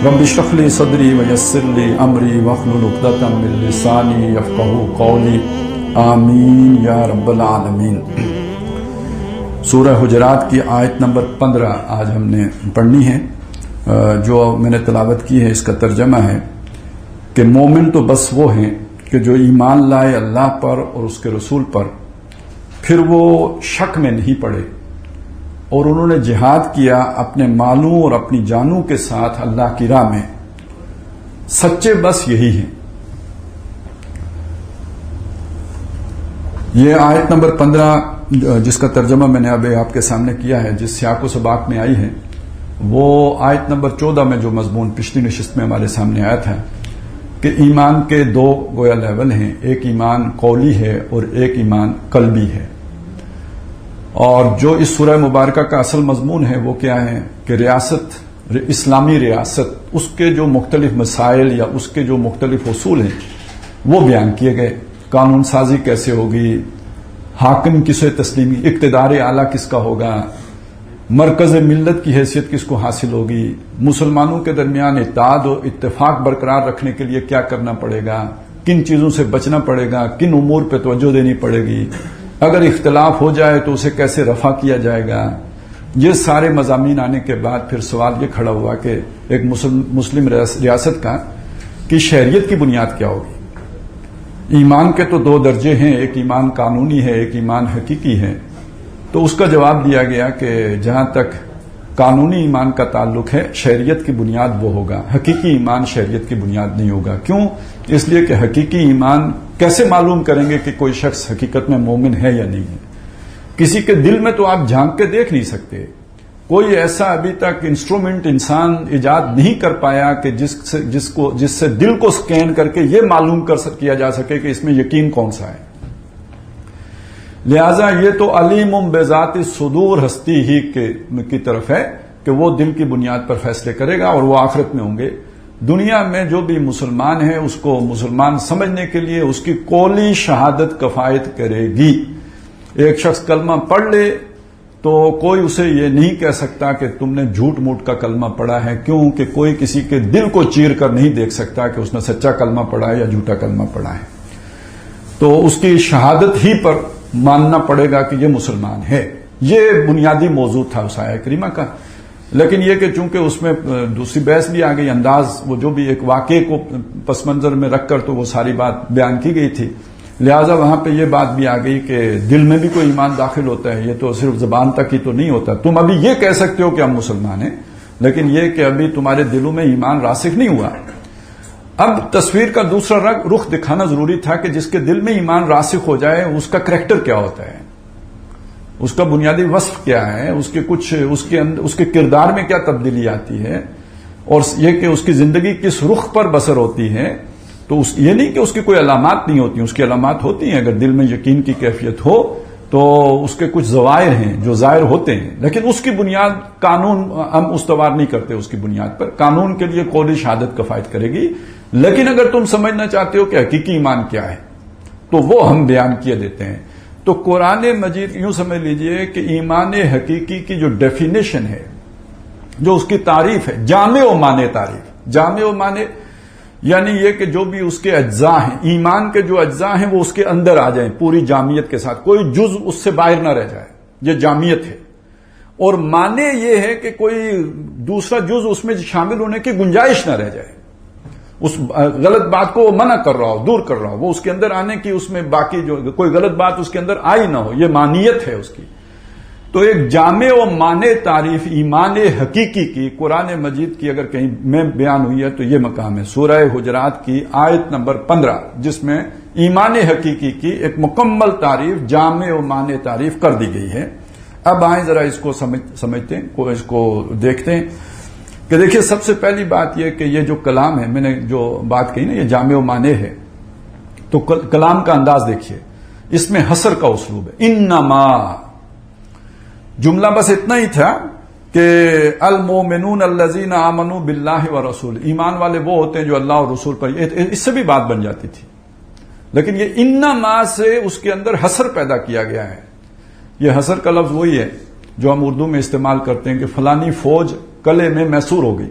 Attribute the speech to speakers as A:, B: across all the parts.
A: رب اشرح لی صدری ویسر لی امری واحلل عقدۃ من لسانی یفقہوا قولی آمین یا رب العالمین۔ سورہ حجرات کی آیت نمبر 15 آج ہم نے پڑھنی ہے۔ جو میں نے تلاوت کی ہے اس کا ترجمہ ہے کہ مومن تو بس وہ ہیں کہ جو ایمان لائے اللہ پر اور اس کے رسول پر، پھر وہ شک میں نہیں پڑے اور انہوں نے جہاد کیا اپنے مالوں اور اپنی جانوں کے ساتھ اللہ کی راہ میں، سچے بس یہی ہیں۔ یہ آیت نمبر 15 جس کا ترجمہ میں نے اب آپ کے سامنے کیا ہے، جس سیاق و سباق میں آئی ہے، وہ آیت نمبر 14 میں جو مضمون پچھلی نشست میں ہمارے سامنے آیا تھا کہ ایمان کے دو گویا لیول ہیں، ایک ایمان قولی ہے اور ایک ایمان قلبی ہے۔ اور جو اس سورہ مبارکہ کا اصل مضمون ہے وہ کیا ہے کہ ریاست، اسلامی ریاست، اس کے جو مختلف مسائل یا اس کے جو مختلف اصول ہیں وہ بیان کیے گئے۔ قانون سازی کیسے ہوگی، حاکم کسے تسلیمی، اقتدار اعلیٰ کس کا ہوگا، مرکز ملت کی حیثیت کس کو حاصل ہوگی، مسلمانوں کے درمیان اتحاد و اتفاق برقرار رکھنے کے لیے کیا کرنا پڑے گا، کن چیزوں سے بچنا پڑے گا، کن امور پہ توجہ دینی پڑے گی، اگر اختلاف ہو جائے تو اسے کیسے رفع کیا جائے گا۔ یہ سارے مضامین آنے کے بعد پھر سوال یہ کھڑا ہوا کہ ایک مسلم ریاست کا کی شہریت کی بنیاد کیا ہوگی۔ ایمان کے تو دو درجے ہیں، ایک ایمان قانونی ہے، ایک ایمان حقیقی ہے۔ تو اس کا جواب دیا گیا کہ جہاں تک قانونی ایمان کا تعلق ہے، شہریت کی بنیاد وہ ہوگا، حقیقی ایمان شہریت کی بنیاد نہیں ہوگا۔ کیوں؟ اس لیے کہ حقیقی ایمان کیسے معلوم کریں گے کہ کوئی شخص حقیقت میں مومن ہے یا نہیں ہے؟ کسی کے دل میں تو آپ جھانک کے دیکھ نہیں سکتے۔ کوئی ایسا ابھی تک انسٹرومنٹ انسان ایجاد نہیں کر پایا کہ جس سے دل کو سکین کر کے یہ معلوم کیا جا سکے کہ اس میں یقین کون سا ہے۔ لہذا یہ تو علیم بذات الصدور ہستی ہی کی طرف ہے کہ وہ دل کی بنیاد پر فیصلے کرے گا اور وہ آخرت میں ہوں گے۔ دنیا میں جو بھی مسلمان ہے اس کو مسلمان سمجھنے کے لیے اس کی قولی شہادت کفایت کرے گی۔ ایک شخص کلمہ پڑھ لے تو کوئی اسے یہ نہیں کہہ سکتا کہ تم نے جھوٹ موٹ کا کلمہ پڑھا ہے، کیوں کہ کوئی کسی کے دل کو چیر کر نہیں دیکھ سکتا کہ اس نے سچا کلمہ پڑھا ہے یا جھوٹا کلمہ پڑھا ہے۔ تو اس کی شہادت ہی پر ماننا پڑے گا کہ یہ مسلمان ہے۔ یہ بنیادی موضوع تھا اس آیہ کریمہ کا۔ لیکن یہ کہ چونکہ اس میں دوسری بحث بھی آ گئی، انداز وہ جو بھی ایک واقعے کو پس منظر میں رکھ کر تو وہ ساری بات بیان کی گئی تھی، لہٰذا وہاں پہ یہ بات بھی آ گئی کہ دل میں بھی کوئی ایمان داخل ہوتا ہے، یہ تو صرف زبان تک ہی تو نہیں ہوتا۔ تم ابھی یہ کہہ سکتے ہو کہ ہم مسلمان ہیں، لیکن یہ کہ ابھی تمہارے دلوں میں ایمان راسخ نہیں ہوا۔ اب تصویر کا دوسرا رخ دکھانا ضروری تھا کہ جس کے دل میں ایمان راسخ ہو جائے اس کا کریکٹر کیا ہوتا ہے، اس کا بنیادی وصف کیا ہے، اس کے کردار میں کیا تبدیلی آتی ہے، اور یہ کہ اس کی زندگی کس رخ پر بسر ہوتی ہے۔ تو یہ نہیں کہ اس کی کوئی علامات نہیں ہوتی، اس کی علامات ہوتی ہیں۔ اگر دل میں یقین کی کیفیت ہو تو اس کے کچھ ظواہر ہیں جو ظاہر ہوتے ہیں، لیکن اس کی بنیاد قانون ہم استوار نہیں کرتے۔ اس کی بنیاد پر قانون کے لیے قولی شہادت کفایت کرے گی، لیکن اگر تم سمجھنا چاہتے ہو کہ حقیقی ایمان کیا ہے تو وہ ہم بیان کیے دیتے ہیں۔ تو قرآن مجید یوں سمجھ لیجئے کہ ایمان حقیقی کی جو ڈیفینیشن ہے، جو اس کی تعریف ہے، جامع و مانع تعریف، جامع و مانع یعنی یہ کہ جو بھی اس کے اجزاء ہیں، ایمان کے جو اجزاء ہیں وہ اس کے اندر آ جائیں پوری جامعیت کے ساتھ، کوئی جز اس سے باہر نہ رہ جائے، یہ جامعیت ہے۔ اور مانع یہ ہے کہ کوئی دوسرا جز اس میں شامل ہونے کی گنجائش نہ رہ جائے، اس غلط بات کو وہ منع کر رہا ہو، دور کر رہا ہو، وہ اس کے اندر آنے کی، اس میں باقی جو کوئی غلط بات اس کے اندر آئی نہ ہو، یہ مانعیت ہے اس کی۔ تو ایک جامع و مانع تعریف ایمان حقیقی کی قرآن مجید کی اگر کہیں میں بیان ہوئی ہے تو یہ مقام ہے سورہ حجرات کی آیت نمبر 15، جس میں ایمان حقیقی کی ایک مکمل تعریف، جامع و مانع تعریف کر دی گئی ہے۔ اب آئیں ذرا اس کو سمجھتے ہیں، اس کو دیکھتے ہیں کہ دیکھیے سب سے پہلی بات یہ کہ یہ جو کلام ہے، میں نے جو بات کہی نا یہ جامع و مانع ہے، تو کلام کا انداز دیکھیے، اس میں حصر کا اسلوب ہے۔ انما جملہ بس اتنا ہی تھا کہ المومنون الذین آمنوا باللہ ورسول، ایمان والے وہ ہوتے ہیں جو اللہ اور رسول پر، اس سے بھی بات بن جاتی تھی، لیکن یہ انما سے اس کے اندر حصر پیدا کیا گیا ہے۔ یہ حصر کا لفظ وہی ہے جو ہم اردو میں استعمال کرتے ہیں کہ فلانی فوج قلعے میں محصور ہو گئی،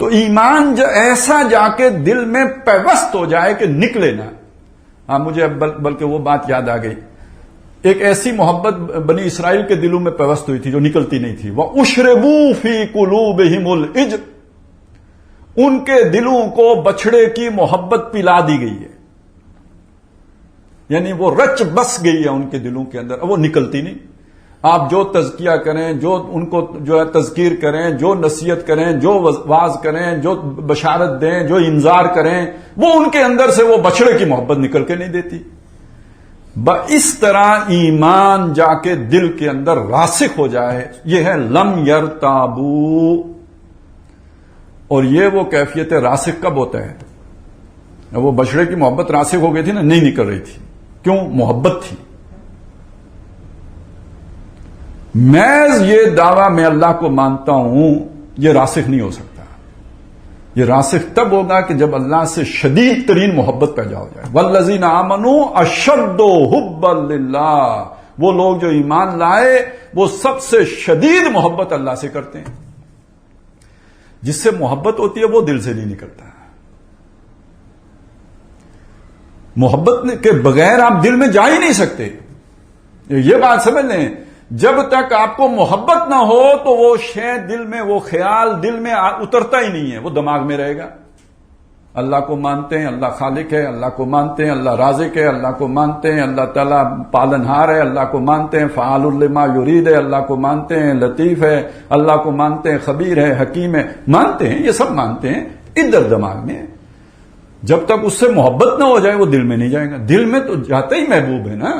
A: تو ایمان ایسا جا کے دل میں پیوست ہو جائے کہ نکلے نہ. ہاں مجھے بلکہ وہ بات یاد آ گئی، ایک ایسی محبت بنی اسرائیل کے دلوں میں پیوست ہوئی تھی جو نکلتی نہیں تھی. وَأُشْرِبُوا فِي قُلُوبِهِمُ الْعِجْلَ، ان کے دلوں کو بچڑے کی محبت پلا دی گئی ہے، یعنی وہ رچ بس گئی ہے ان کے دلوں کے اندر، وہ نکلتی نہیں. آپ جو تزکیہ کریں، جو ان کو جو ہے تذکیر کریں، جو نصیحت کریں، جو واز کریں، جو بشارت دیں، جو انذار کریں، وہ ان کے اندر سے وہ بچڑے کی محبت نکل کے نہیں دیتی. اس طرح ایمان جا کے دل کے اندر راسخ ہو جائے، یہ ہے لم یرتابو. اور یہ وہ کیفیت راسخ کب ہوتا ہے؟ وہ بچڑے کی محبت راسخ ہو گئی تھی نا، نہیں نکل رہی تھی. کیوں؟ محبت تھی. محض یہ دعویٰ میں اللہ کو مانتا ہوں، یہ راسخ نہیں ہو سکتا. یہ راسخ تب ہوگا کہ جب اللہ سے شدید ترین محبت پیدا ہو جائے. والذین آمنوا اشد حبا للہ، وہ لوگ جو ایمان لائے وہ سب سے شدید محبت اللہ سے کرتے ہیں. جس سے محبت ہوتی ہے وہ دل سے نہیں نکلتا. محبت کے بغیر آپ دل میں جا ہی نہیں سکتے. یہ بات سمجھ لیں، جب تک آپ کو محبت نہ ہو تو وہ شے دل میں، وہ خیال دل میں اترتا ہی نہیں ہے، وہ دماغ میں رہے گا. اللہ کو مانتے ہیں، اللہ خالق ہے، اللہ کو مانتے ہیں، اللہ رازق ہے، اللہ کو مانتے ہیں، اللہ تعالیٰ پالنہار ہے، اللہ کو مانتے ہیں، فعال لما یرید ہے، اللہ کو مانتے ہیں، لطیف ہے، اللہ کو مانتے ہیں، خبیر ہے، حکیم ہے، مانتے ہیں، یہ سب مانتے ہیں، ادھر دماغ میں. جب تک اس سے محبت نہ ہو جائے وہ دل میں نہیں جائے گا. دل میں تو جاتا ہی محبوب ہے نا.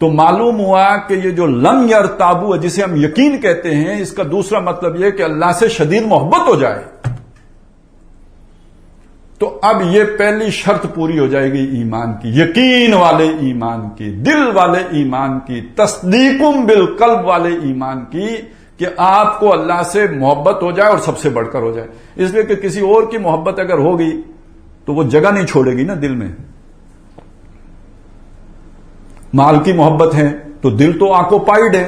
A: تو معلوم ہوا کہ یہ جو لم یرتابو ہے، جسے ہم یقین کہتے ہیں، اس کا دوسرا مطلب یہ کہ اللہ سے شدید محبت ہو جائے. تو اب یہ پہلی شرط پوری ہو جائے گی ایمان کی، یقین والے ایمان کی، دل والے ایمان کی، تصدیقم بالقلب والے ایمان کی، کہ آپ کو اللہ سے محبت ہو جائے اور سب سے بڑھ کر ہو جائے. اس لیے کہ کسی اور کی محبت اگر ہوگی تو وہ جگہ نہیں چھوڑے گی نا دل میں. مال کی محبت ہے تو دل تو آکوپائیڈ ہے.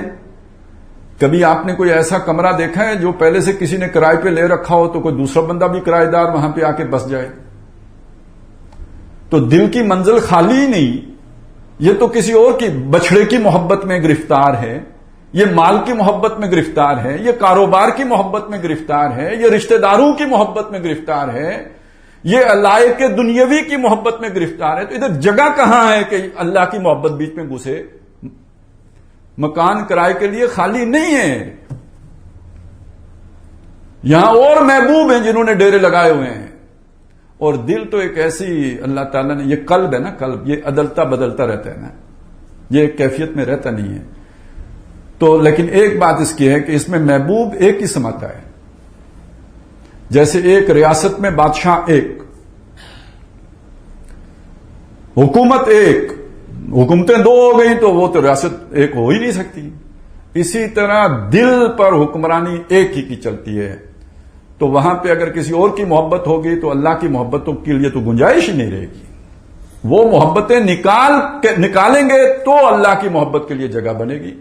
A: کبھی آپ نے کوئی ایسا کمرہ دیکھا ہے جو پہلے سے کسی نے کرائے پہ لے رکھا ہو تو کوئی دوسرا بندہ بھی کرایہ دار وہاں پہ آ کے بس جائے؟ تو دل کی منزل خالی ہی نہیں، یہ تو کسی اور کی بچڑے کی محبت میں گرفتار ہے، یہ مال کی محبت میں گرفتار ہے، یہ کاروبار کی محبت میں گرفتار ہے، یہ رشتہ داروں کی محبت میں گرفتار ہے، یہ اللہ کے دنیاوی کی محبت میں گرفتار ہے. تو ادھر جگہ کہاں ہے کہ اللہ کی محبت بیچ میں گھسے؟ مکان کرائے کے لیے خالی نہیں ہے. یہاں اور محبوب ہیں جنہوں نے ڈیرے لگائے ہوئے ہیں. اور دل تو ایک ایسی اللہ تعالیٰ نے، یہ قلب ہے نا، قلب یہ عدلتا بدلتا رہتا ہے نا، یہ ایک کیفیت میں رہتا نہیں ہے. تو لیکن ایک بات اس کی ہے کہ اس میں محبوب ایک ہی سماتا ہے. جیسے ایک ریاست میں بادشاہ ایک، حکومت ایک، حکومتیں دو ہو گئی تو وہ تو ریاست ایک ہو ہی نہیں سکتی. اسی طرح دل پر حکمرانی ایک ہی کی چلتی ہے. تو وہاں پہ اگر کسی اور کی محبت ہوگی تو اللہ کی محبتوں کے لیے تو گنجائش ہی نہیں رہے گی. وہ محبتیں نکالیں گے تو اللہ کی محبت کے لیے جگہ بنے گی.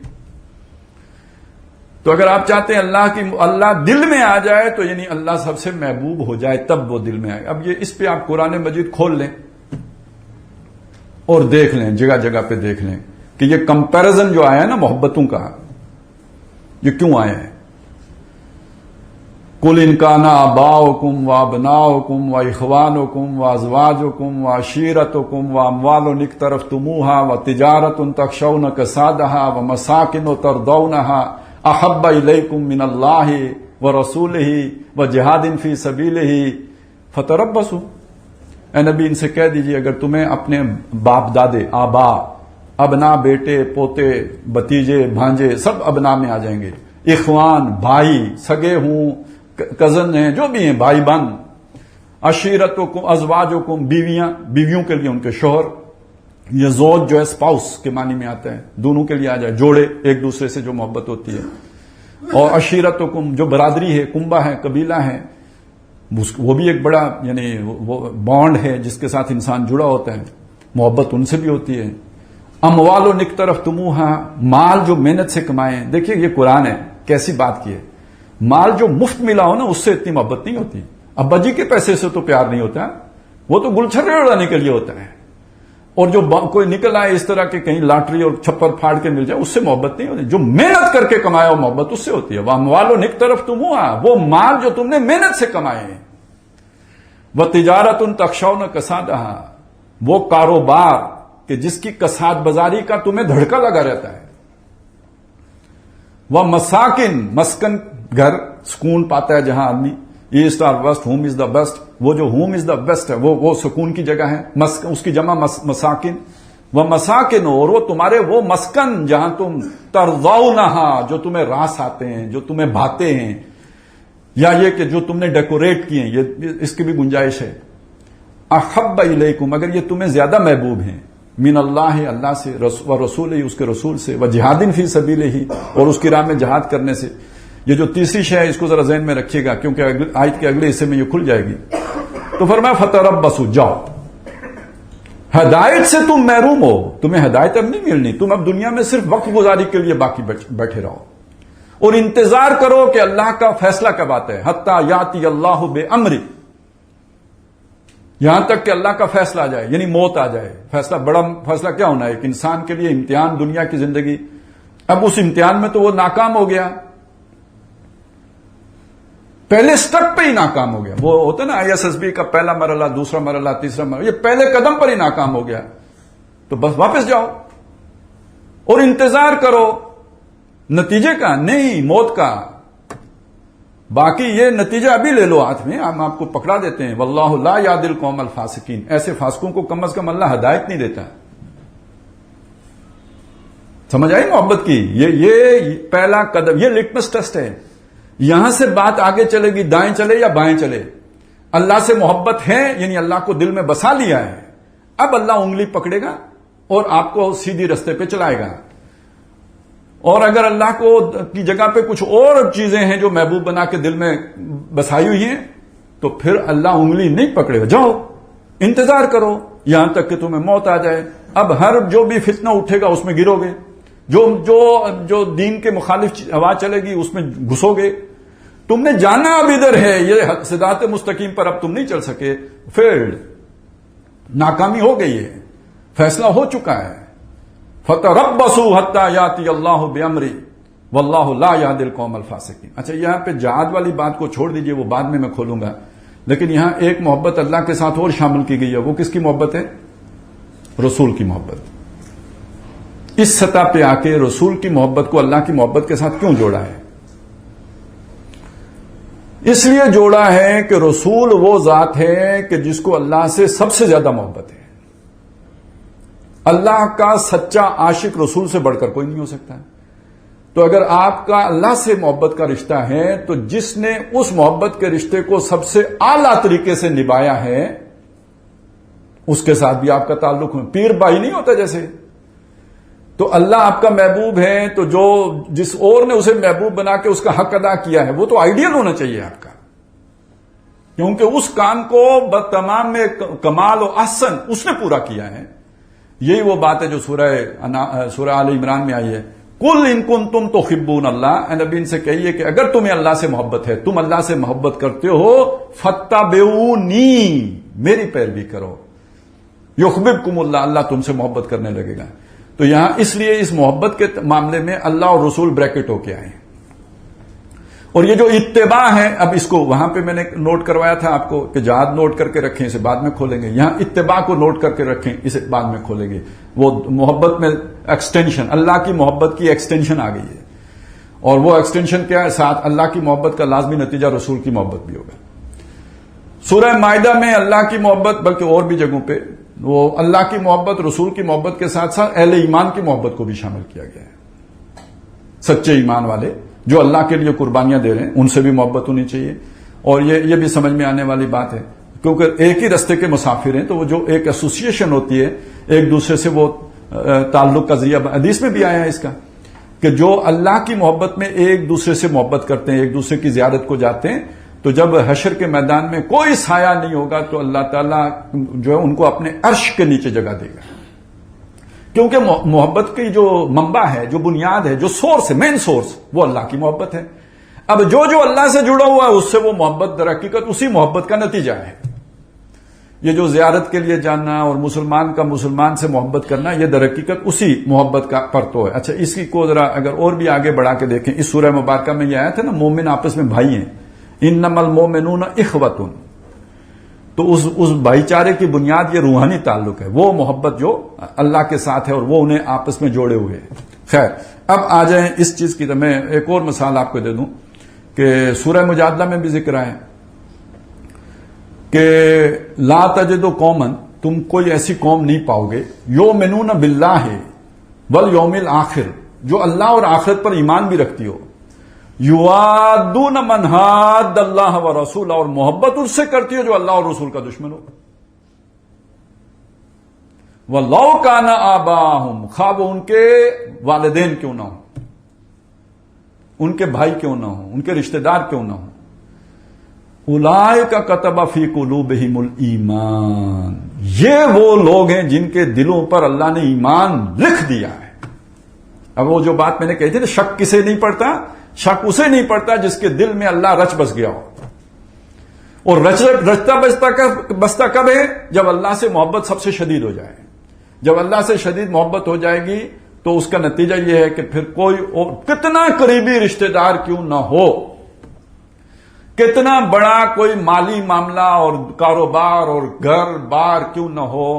A: تو اگر آپ چاہتے ہیں اللہ دل میں آ جائے تو یعنی اللہ سب سے محبوب ہو جائے تب وہ دل میں آئے. اب یہ اس پہ آپ قرآن مجید کھول لیں اور دیکھ لیں، جگہ جگہ پہ دیکھ لیں کہ یہ کمپیرزن جو آیا ہے نا محبتوں کا، یہ کیوں آیا ہے. قُلْ إِنْ كَانَ آبَاؤُكُمْ وَأَبْنَاؤُكُمْ وَإِخْوَانُكُمْ وَأَزْوَاجُكُمْ وَعَشِيرَتُكُمْ وَأَمْوَالٌ اقْتَرَفْتُمُوهَا وَتِجَارَةٌ تَخْشَوْنَ كَسَادَهَا وَمَسَاكِنُ تَرْضَوْنَهَا احب الیکم من اللہ ورسولہ وجہاد فی سبیلہ فتربصوا. اے نبی ان سے کہہ دیجئے اگر تمہیں اپنے باپ دادے، آبا، ابنا، بیٹے، پوتے، بتیجے، بھانجے سب ابنا میں آ جائیں گے، اخوان، بھائی سگے ہوں، کزن ہیں جو بھی ہیں، بھائی بہن، عشیرتکم، ازواجکم، بیویاں، بیویوں کے لیے ان کے شوہر، یہ زوج جو ہے اسپاؤس کے معنی میں آتا ہے، دونوں کے لیے آ جائے، جوڑے ایک دوسرے سے جو محبت ہوتی ہے. اور عشیرتکم جو برادری ہے، کنبہ ہے، قبیلہ ہے، وہ بھی ایک بڑا یعنی وہ بانڈ ہے جس کے ساتھ انسان جڑا ہوتا ہے، محبت ان سے بھی ہوتی ہے. اموال اقترفتموها، مال جو محنت سے کمائے. دیکھیے یہ قرآن ہے، کیسی بات کی ہے. مال جو مفت ملا ہو نا اس سے اتنی محبت نہیں ہوتی. ابا جی کے پیسے سے تو پیار نہیں ہوتا, وہ تو گلچھرے اڑانے کے لیے ہوتا ہے. اور جو کوئی نکل آئے اس طرح کے کہیں لاٹری اور چھپر پھاڑ کے مل جائے اس سے محبت نہیں ہوتی. جو محنت کر کے کمایا ہو محبت اس سے ہوتی ہے. واموالو نک طرف تم ہوا, وہ مال جو تم نے محنت سے کمائے ہیں. وہ تجارت ان تخشون کسادہا, وہ کاروبار کہ جس کی کساد بازاری کا تمہیں دھڑکا لگا رہتا ہے. وہ مساکن, مسکن گھر, سکون پاتا ہے جہاں آدمی. ایسٹ اور west, home is the best, وہ جو ہوم از دا بیسٹ ہے وہ سکون کی جگہ ہے. اس کی جمع مساکن. وہ مساکن, اور وہ تمہارے وہ مسکن جہاں تم ترضونہا, جو تمہیں راس آتے ہیں, جو تمہیں بھاتے ہیں, یا یہ کہ جو تم نے ڈیکوریٹ کیے ہیں, یہ اس کی بھی گنجائش ہے. احب الیکم, اگر یہ تمہیں زیادہ محبوب ہیں, من اللہ, اللہ سے, و رسول ہی, اس کے رسول سے, و جہاد فی سبیلہ ہی, اور اس کی راہ میں جہاد کرنے سے. یہ جو تیسری شے ہے اس کو ذرا ذہن میں رکھیے گا کیونکہ آیت کے اگلے حصے میں یہ کھل جائے گی. تو فرمایا فتربصوا, جاؤ. ہدایت سے تم محروم ہو, تمہیں ہدایت اب نہیں ملنی, تم اب دنیا میں صرف وقت گزاری کے لیے باقی بیٹھے رہو اور انتظار کرو کہ اللہ کا فیصلہ کب آتا ہے. حتی یاتی اللہ بامرہ, یہاں تک کہ اللہ کا فیصلہ آ جائے, یعنی موت آ جائے. فیصلہ, بڑا فیصلہ کیا ہونا ہے ایک انسان کے لیے, امتحان دنیا کی زندگی. اب اس امتحان میں تو وہ ناکام ہو گیا, پہلے سٹک پہ ہی ناکام ہو گیا. وہ ہوتا ہے نا ISSB کا پہلا مرحلہ, دوسرا مرحلہ, تیسرا مرحلہ, یہ پہلے قدم پر ہی ناکام ہو گیا. تو بس واپس جاؤ اور انتظار کرو نتیجے کا, نہیں موت کا. باقی یہ نتیجہ ابھی لے لو ہاتھ میں, ہم آپ کو پکڑا دیتے ہیں. واللہ لا یہدی القوم الفاسقین, ایسے فاسقوں کو کم از کم اللہ ہدایت نہیں دیتا. سمجھ آئی محبت کی؟ یہ پہلا قدم, یہ لٹمس ٹیسٹ ہے. یہاں سے بات آگے چلے گی, دائیں چلے یا بائیں چلے. اللہ سے محبت ہے یعنی اللہ کو دل میں بسا لیا ہے, اب اللہ انگلی پکڑے گا اور آپ کو سیدھی رستے پہ چلائے گا. اور اگر اللہ کو کی جگہ پہ کچھ اور چیزیں ہیں جو محبوب بنا کے دل میں بسائی ہوئی ہیں تو پھر اللہ انگلی نہیں پکڑے گا. جاؤ انتظار کرو یہاں تک کہ تمہیں موت آ جائے. اب ہر جو بھی فتنہ اٹھے گا اس میں گرو گے, جو دین کے مخالف ہوا چلے گی اس میں گھسو گے. تم نے جانا اب ادھر ہے, یہ صراط مستقیم پر اب تم نہیں چل سکے, فیلڈ, ناکامی ہو گئی ہے, فیصلہ ہو چکا ہے. فتربصوا حتی یاتی اللہ بامرہ واللہ لا یہدی القوم الفاسقین. اچھا یہاں پہ جہاد والی بات کو چھوڑ دیجئے, وہ بعد میں کھولوں گا, لیکن یہاں ایک محبت اللہ کے ساتھ اور شامل کی گئی ہے. وہ کس کی محبت ہے؟ رسول کی محبت. اس سطح پہ آ کے رسول کی محبت کو اللہ کی محبت کے ساتھ کیوں جوڑا ہے؟ اس لیے جوڑا ہے کہ رسول وہ ذات ہے کہ جس کو اللہ سے سب سے زیادہ محبت ہے. اللہ کا سچا عاشق رسول سے بڑھ کر کوئی نہیں ہو سکتا. تو اگر آپ کا اللہ سے محبت کا رشتہ ہے تو جس نے اس محبت کے رشتے کو سب سے اعلیٰ طریقے سے نبھایا ہے اس کے ساتھ بھی آپ کا تعلق ہے. پیر بھائی نہیں ہوتا جیسے. تو اللہ آپ کا محبوب ہے تو جو جس اور نے اسے محبوب بنا کے اس کا حق ادا کیا ہے وہ تو آئیڈیل ہونا چاہیے آپ کا, کیونکہ اس کام کو بتمام میں کمال و احسن اس نے پورا کیا ہے. یہی وہ بات ہے جو سورہ آل عمران میں آئی ہے. قل ان کنتم تحبون اللہ, اے نبی ان سے کہیے کہ اگر تمہیں اللہ سے محبت ہے, تم اللہ سے محبت کرتے ہو, فاتبعونی, میری پیروی کرو, یحببکم اللہ, اللہ تم سے محبت کرنے لگے گا. تو یہاں اس لیے اس محبت کے معاملے میں اللہ اور رسول بریکٹ ہو کے آئے. اور یہ جو اتباع ہے, اب اس کو وہاں پہ میں نے نوٹ کروایا تھا آپ کو کہ جہاد نوٹ کر کے رکھیں, اسے بعد میں کھولیں گے. یہاں اتباع کو نوٹ کر کے رکھیں, اسے بعد میں کھولیں گے. وہ محبت میں ایکسٹینشن, اللہ کی محبت کی ایکسٹینشن آ گئی ہے. اور وہ ایکسٹینشن کیا ہے؟ ساتھ اللہ کی محبت کا لازمی نتیجہ رسول کی محبت بھی ہوگا. سورہ مائدہ میں اللہ کی محبت, بلکہ اور بھی جگہوں پہ وہ اللہ کی محبت, رسول کی محبت کے ساتھ ساتھ اہل ایمان کی محبت کو بھی شامل کیا گیا ہے. سچے ایمان والے جو اللہ کے لیے قربانیاں دے رہے ہیں ان سے بھی محبت ہونی چاہیے. اور یہ بھی سمجھ میں آنے والی بات ہے کیونکہ ایک ہی رستے کے مسافر ہیں, تو وہ جو ایک ایسوسیشن ہوتی ہے ایک دوسرے سے, وہ تعلق کا ذریعہ حدیث میں بھی آیا ہے اس کا کہ جو اللہ کی محبت میں ایک دوسرے سے محبت کرتے ہیں, ایک دوسرے کی زیارت کو جاتے ہیں, تو جب حشر کے میدان میں کوئی سایہ نہیں ہوگا تو اللہ تعالیٰ جو ہے ان کو اپنے عرش کے نیچے جگہ دے گا. کیونکہ محبت کی جو منبع ہے, جو بنیاد ہے, جو سورس ہے, مین سورس, وہ اللہ کی محبت ہے. اب جو اللہ سے جڑا ہوا ہے اس سے وہ محبت در حقیقت اسی محبت کا نتیجہ ہے. یہ جو زیارت کے لیے جانا اور مسلمان کا مسلمان سے محبت کرنا، یہ در حقیقت اسی محبت کا پرتو ہے. اچھا، اس کی کو ذرا اگر اور بھی آگے بڑھا کے دیکھیں، اس سورہ مبارکہ میں یہ آیا تھا نا، مومن آپس میں بھائی ہیں، انما المؤمنون اخوۃ. تو اس بھائی چارے کی بنیاد یہ روحانی تعلق ہے، وہ محبت جو اللہ کے ساتھ ہے اور وہ انہیں آپس میں جوڑے ہوئے ہیں. خیر، اب آ جائیں اس چیز کی. میں ایک اور مثال آپ کو دے دوں کہ سورہ مجادلہ میں بھی ذکر ہے کہ لا تجد قوما، تم کوئی ایسی قوم نہیں پاؤ گے، یؤمنون باللہ والیوم الآخر، جو اللہ اور آخرت پر ایمان بھی رکھتی ہو، یوادون من حاد اللہ ورسولہ، اور محبت اس سے کرتی ہو جو اللہ اور رسول کا دشمن ہو. وَلَوْ كَانَ آبَاؤُهُمْ، خواہ وہ ان کے والدین کیوں نہ ہوں، ان کے بھائی کیوں نہ ہوں، ان کے رشتہ دار کیوں نہ ہوں. اولئک کتب فی قلوبہم الایمان، یہ وہ لوگ ہیں جن کے دلوں پر اللہ نے ایمان لکھ دیا ہے. اب وہ جو بات میں نے کہی تھی نا، شک کسے نہیں پڑتا؟ شک اسے نہیں پڑتا جس کے دل میں اللہ رچ بس گیا ہو. اور رچتا بستا کب ہے؟ جب اللہ سے محبت سب سے شدید ہو جائے. جب اللہ سے شدید محبت ہو جائے گی تو اس کا نتیجہ یہ ہے کہ پھر کوئی اور کتنا قریبی رشتہ دار کیوں نہ ہو، کتنا بڑا کوئی مالی معاملہ اور کاروبار اور گھر بار کیوں نہ ہو،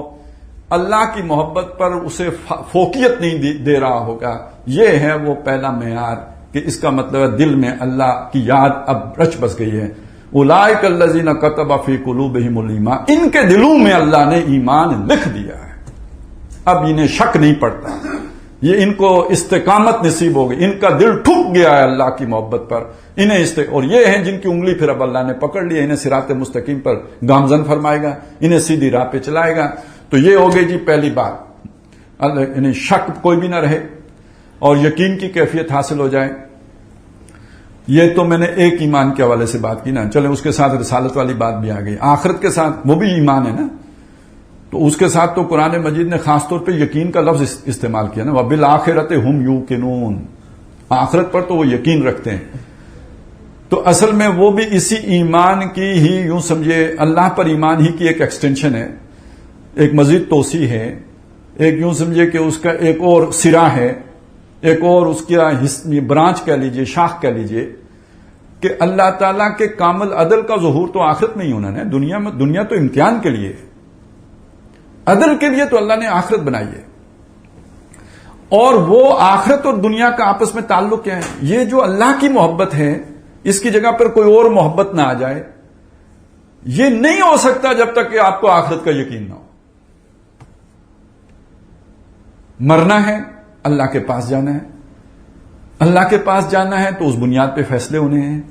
A: اللہ کی محبت پر اسے فوقیت نہیں دے رہا ہوگا. یہ ہے وہ پہلا معیار کہ اس کا مطلب ہے دل میں اللہ کی یاد اب رچ بس گئی ہے. اولئک الذین کتب فی قلوبہم الایمان، ان کے دلوں میں اللہ نے ایمان لکھ دیا ہے، اب انہیں شک نہیں پڑتا. یہ ان کو استقامت نصیب ہو گئی، ان کا دل ٹھک گیا ہے اللہ کی محبت پر. اور یہ ہیں جن کی انگلی پھر اب اللہ نے پکڑ لی، انہیں صراط مستقیم پر گامزن فرمائے گا، انہیں سیدھی راہ پہ چلائے گا. تو یہ ہو گئی جی پہلی بات، انہیں شک کوئی بھی نہ رہے اور یقین کی کیفیت حاصل ہو جائے. یہ تو میں نے ایک ایمان کے حوالے سے بات کی نا. چلیں اس کے ساتھ رسالت والی بات بھی آ گئی، آخرت کے ساتھ وہ بھی ایمان ہے نا. تو اس کے ساتھ تو قرآن مجید نے خاص طور پہ یقین کا لفظ استعمال کیا نا، وَبِالْآخِرَةِ هُمْ يُوقِنُونَ، آخرت پر تو وہ یقین رکھتے ہیں. تو اصل میں وہ بھی اسی ایمان کی ہی، یوں سمجھے اللہ پر ایمان ہی کی ایک ایکسٹینشن ہے، ایک مزید توسیع ہے، ایک یوں سمجھے کہ اس کا ایک اور سرا ہے، ایک اور اس کا برانچ کہہ لیجئے، شاخ کہہ لیجئے، کہ اللہ تعالیٰ کے کامل عدل کا ظہور تو آخرت میں ہی ہونا ہے. دنیا تو امتحان کے لیے، عدل کے لیے تو اللہ نے آخرت بنائی ہے. اور وہ آخرت اور دنیا کا آپس میں تعلق کیا ہے؟ یہ جو اللہ کی محبت ہے، اس کی جگہ پر کوئی اور محبت نہ آ جائے. یہ نہیں ہو سکتا جب تک کہ آپ کو آخرت کا یقین نہ ہو. مرنا ہے، اللہ کے پاس جانا ہے. اللہ کے پاس جانا ہے تو اس بنیاد پہ فیصلے ہونے ہیں.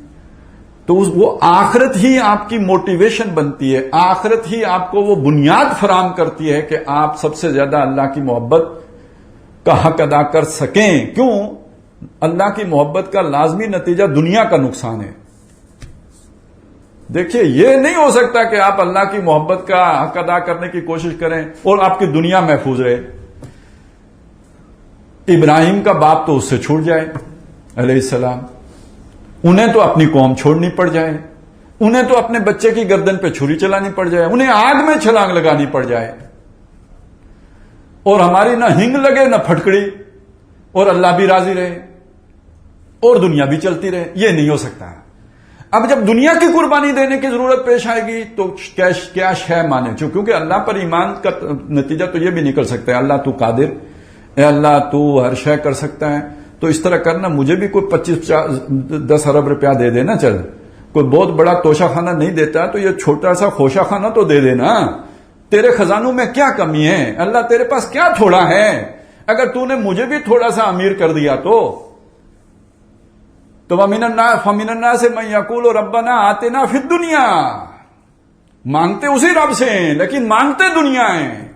A: تو وہ آخرت ہی آپ کی موٹیویشن بنتی ہے، آخرت ہی آپ کو وہ بنیاد فراہم کرتی ہے کہ آپ سب سے زیادہ اللہ کی محبت کا حق ادا کر سکیں. کیوں؟ اللہ کی محبت کا لازمی نتیجہ دنیا کا نقصان ہے. دیکھیے، یہ نہیں ہو سکتا کہ آپ اللہ کی محبت کا حق ادا کرنے کی کوشش کریں اور آپ کی دنیا محفوظ رہے. ابراہیم کا باپ تو اس سے چھوٹ جائے علیہ السلام، انہیں تو اپنی قوم چھوڑنی پڑ جائے، انہیں تو اپنے بچے کی گردن پہ چھری چلانی پڑ جائے، انہیں آگ میں چھلانگ لگانی پڑ جائے، اور ہماری نہ ہنگ لگے نہ پھٹکڑی، اور اللہ بھی راضی رہے اور دنیا بھی چلتی رہے. یہ نہیں ہو سکتا. اب جب دنیا کی قربانی دینے کی ضرورت پیش آئے گی تو کیا شے مانے؟ کیونکہ اللہ پر ایمان کا نتیجہ تو یہ بھی نکل سکتا ہے، اللہ تو قادر، اے اللہ تو ہر شے کر سکتا ہے، تو اس طرح کرنا، مجھے بھی کوئی 25-10 ارب روپیہ دے دینا، چل کوئی بہت بڑا توشہ خانہ نہیں دیتا تو یہ چھوٹا سا خوشہ خانہ تو دے دینا. تیرے خزانوں میں کیا کمی ہے؟ اللہ تیرے پاس کیا تھوڑا ہے؟ اگر تو نے مجھے بھی تھوڑا سا امیر کر دیا تو فَمِنَ النَّاسِ مَن يَقُولُ رَبَّنَا آتِنَا فِي الدُّنْيَا، مانگتے اسی رب سے ہیں لیکن مانگتے دنیا ہیں.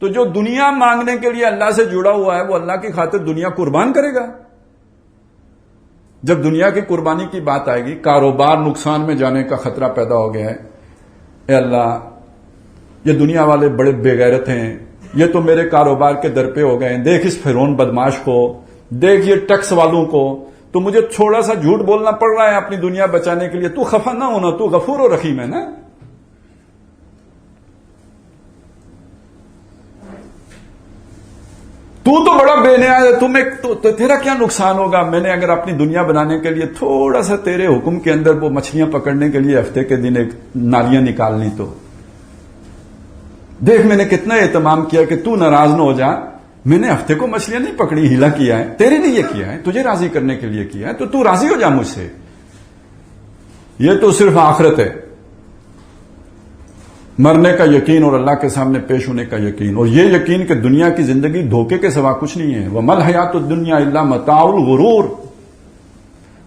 A: تو جو دنیا مانگنے کے لیے اللہ سے جڑا ہوا ہے وہ اللہ کی خاطر دنیا قربان کرے گا. جب دنیا کی قربانی کی بات آئے گی، کاروبار نقصان میں جانے کا خطرہ پیدا ہو گیا ہے، اے اللہ یہ دنیا والے بڑے بے غیرت ہیں، یہ تو میرے کاروبار کے در پہ ہو گئے ہیں، دیکھ اس فرعون بدماش کو، دیکھ یہ ٹیکس والوں کو، تو مجھے تھوڑا سا جھوٹ بولنا پڑ رہا ہے اپنی دنیا بچانے کے لیے. تو خفا نہ ہونا, تو غفور و رحیم ہے نا. تو بڑا بے نیاز ہے. تو تیرا کیا نقصان ہوگا؟ میں نے اگر اپنی دنیا بنانے کے لیے تھوڑا سا تیرے حکم کے اندر وہ مچھلیاں پکڑنے کے لیے ہفتے کے دن ایک نالیاں نکالنی, تو دیکھ میں نے کتنا اہتمام کیا کہ تو ناراض نہ ہو جا. میں نے ہفتے کو مچھلیاں نہیں پکڑی, ہیلا کیا ہے تیرے لیے یہ کیا ہے, تجھے راضی کرنے کے لیے کیا ہے, تو تو راضی ہو جا مجھ سے. یہ تو صرف آخرت ہے, مرنے کا یقین اور اللہ کے سامنے پیش ہونے کا یقین, اور یہ یقین کہ دنیا کی زندگی دھوکے کے سوا کچھ نہیں ہے. وَمَا الْحَيَاةُ الدُّنْيَا إِلَّا مَتَاعُ الْغُرُورِ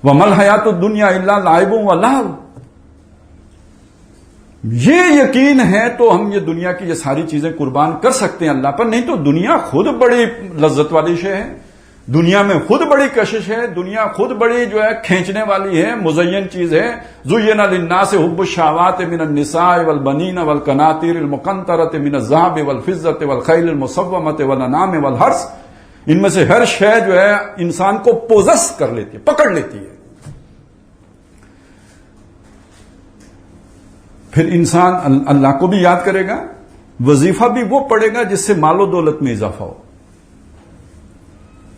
A: وَمَا الْحَيَاةُ الدُّنْيَا إِلَّا لَعِبٌ وَلَهْوٌ. یہ یقین ہے تو ہم یہ دنیا کی یہ ساری چیزیں قربان کر سکتے ہیں اللہ پر. نہیں تو دنیا خود بڑی لذت والی شے ہے, دنیا میں خود بڑی کشش ہے, دنیا خود بڑی جو ہے کھینچنے والی ہے, مزین چیز ہے. زُيِّنَ لِلنَّاسِ حُبُّ الشَّهَوَاتِ مِنَ النِّسَاءِ وَالْبَنِينَ وَالْقَنَاطِيرِ الْمُقَنطَرَةِ مِنَ الذَّهَبِ وَالْفِضَّةِ وَالْخَيْلِ الْمُسَوَّمَةِ وَالْأَنْعَامِ وَالْحَرْثِ. ان میں سے ہر شے جو ہے انسان کو پوزس کر لیتی ہے, پکڑ لیتی ہے. پھر انسان اللہ کو بھی یاد کرے گا, وظیفہ بھی وہ پڑھے گا جس سے مال و دولت میں اضافہ ہو.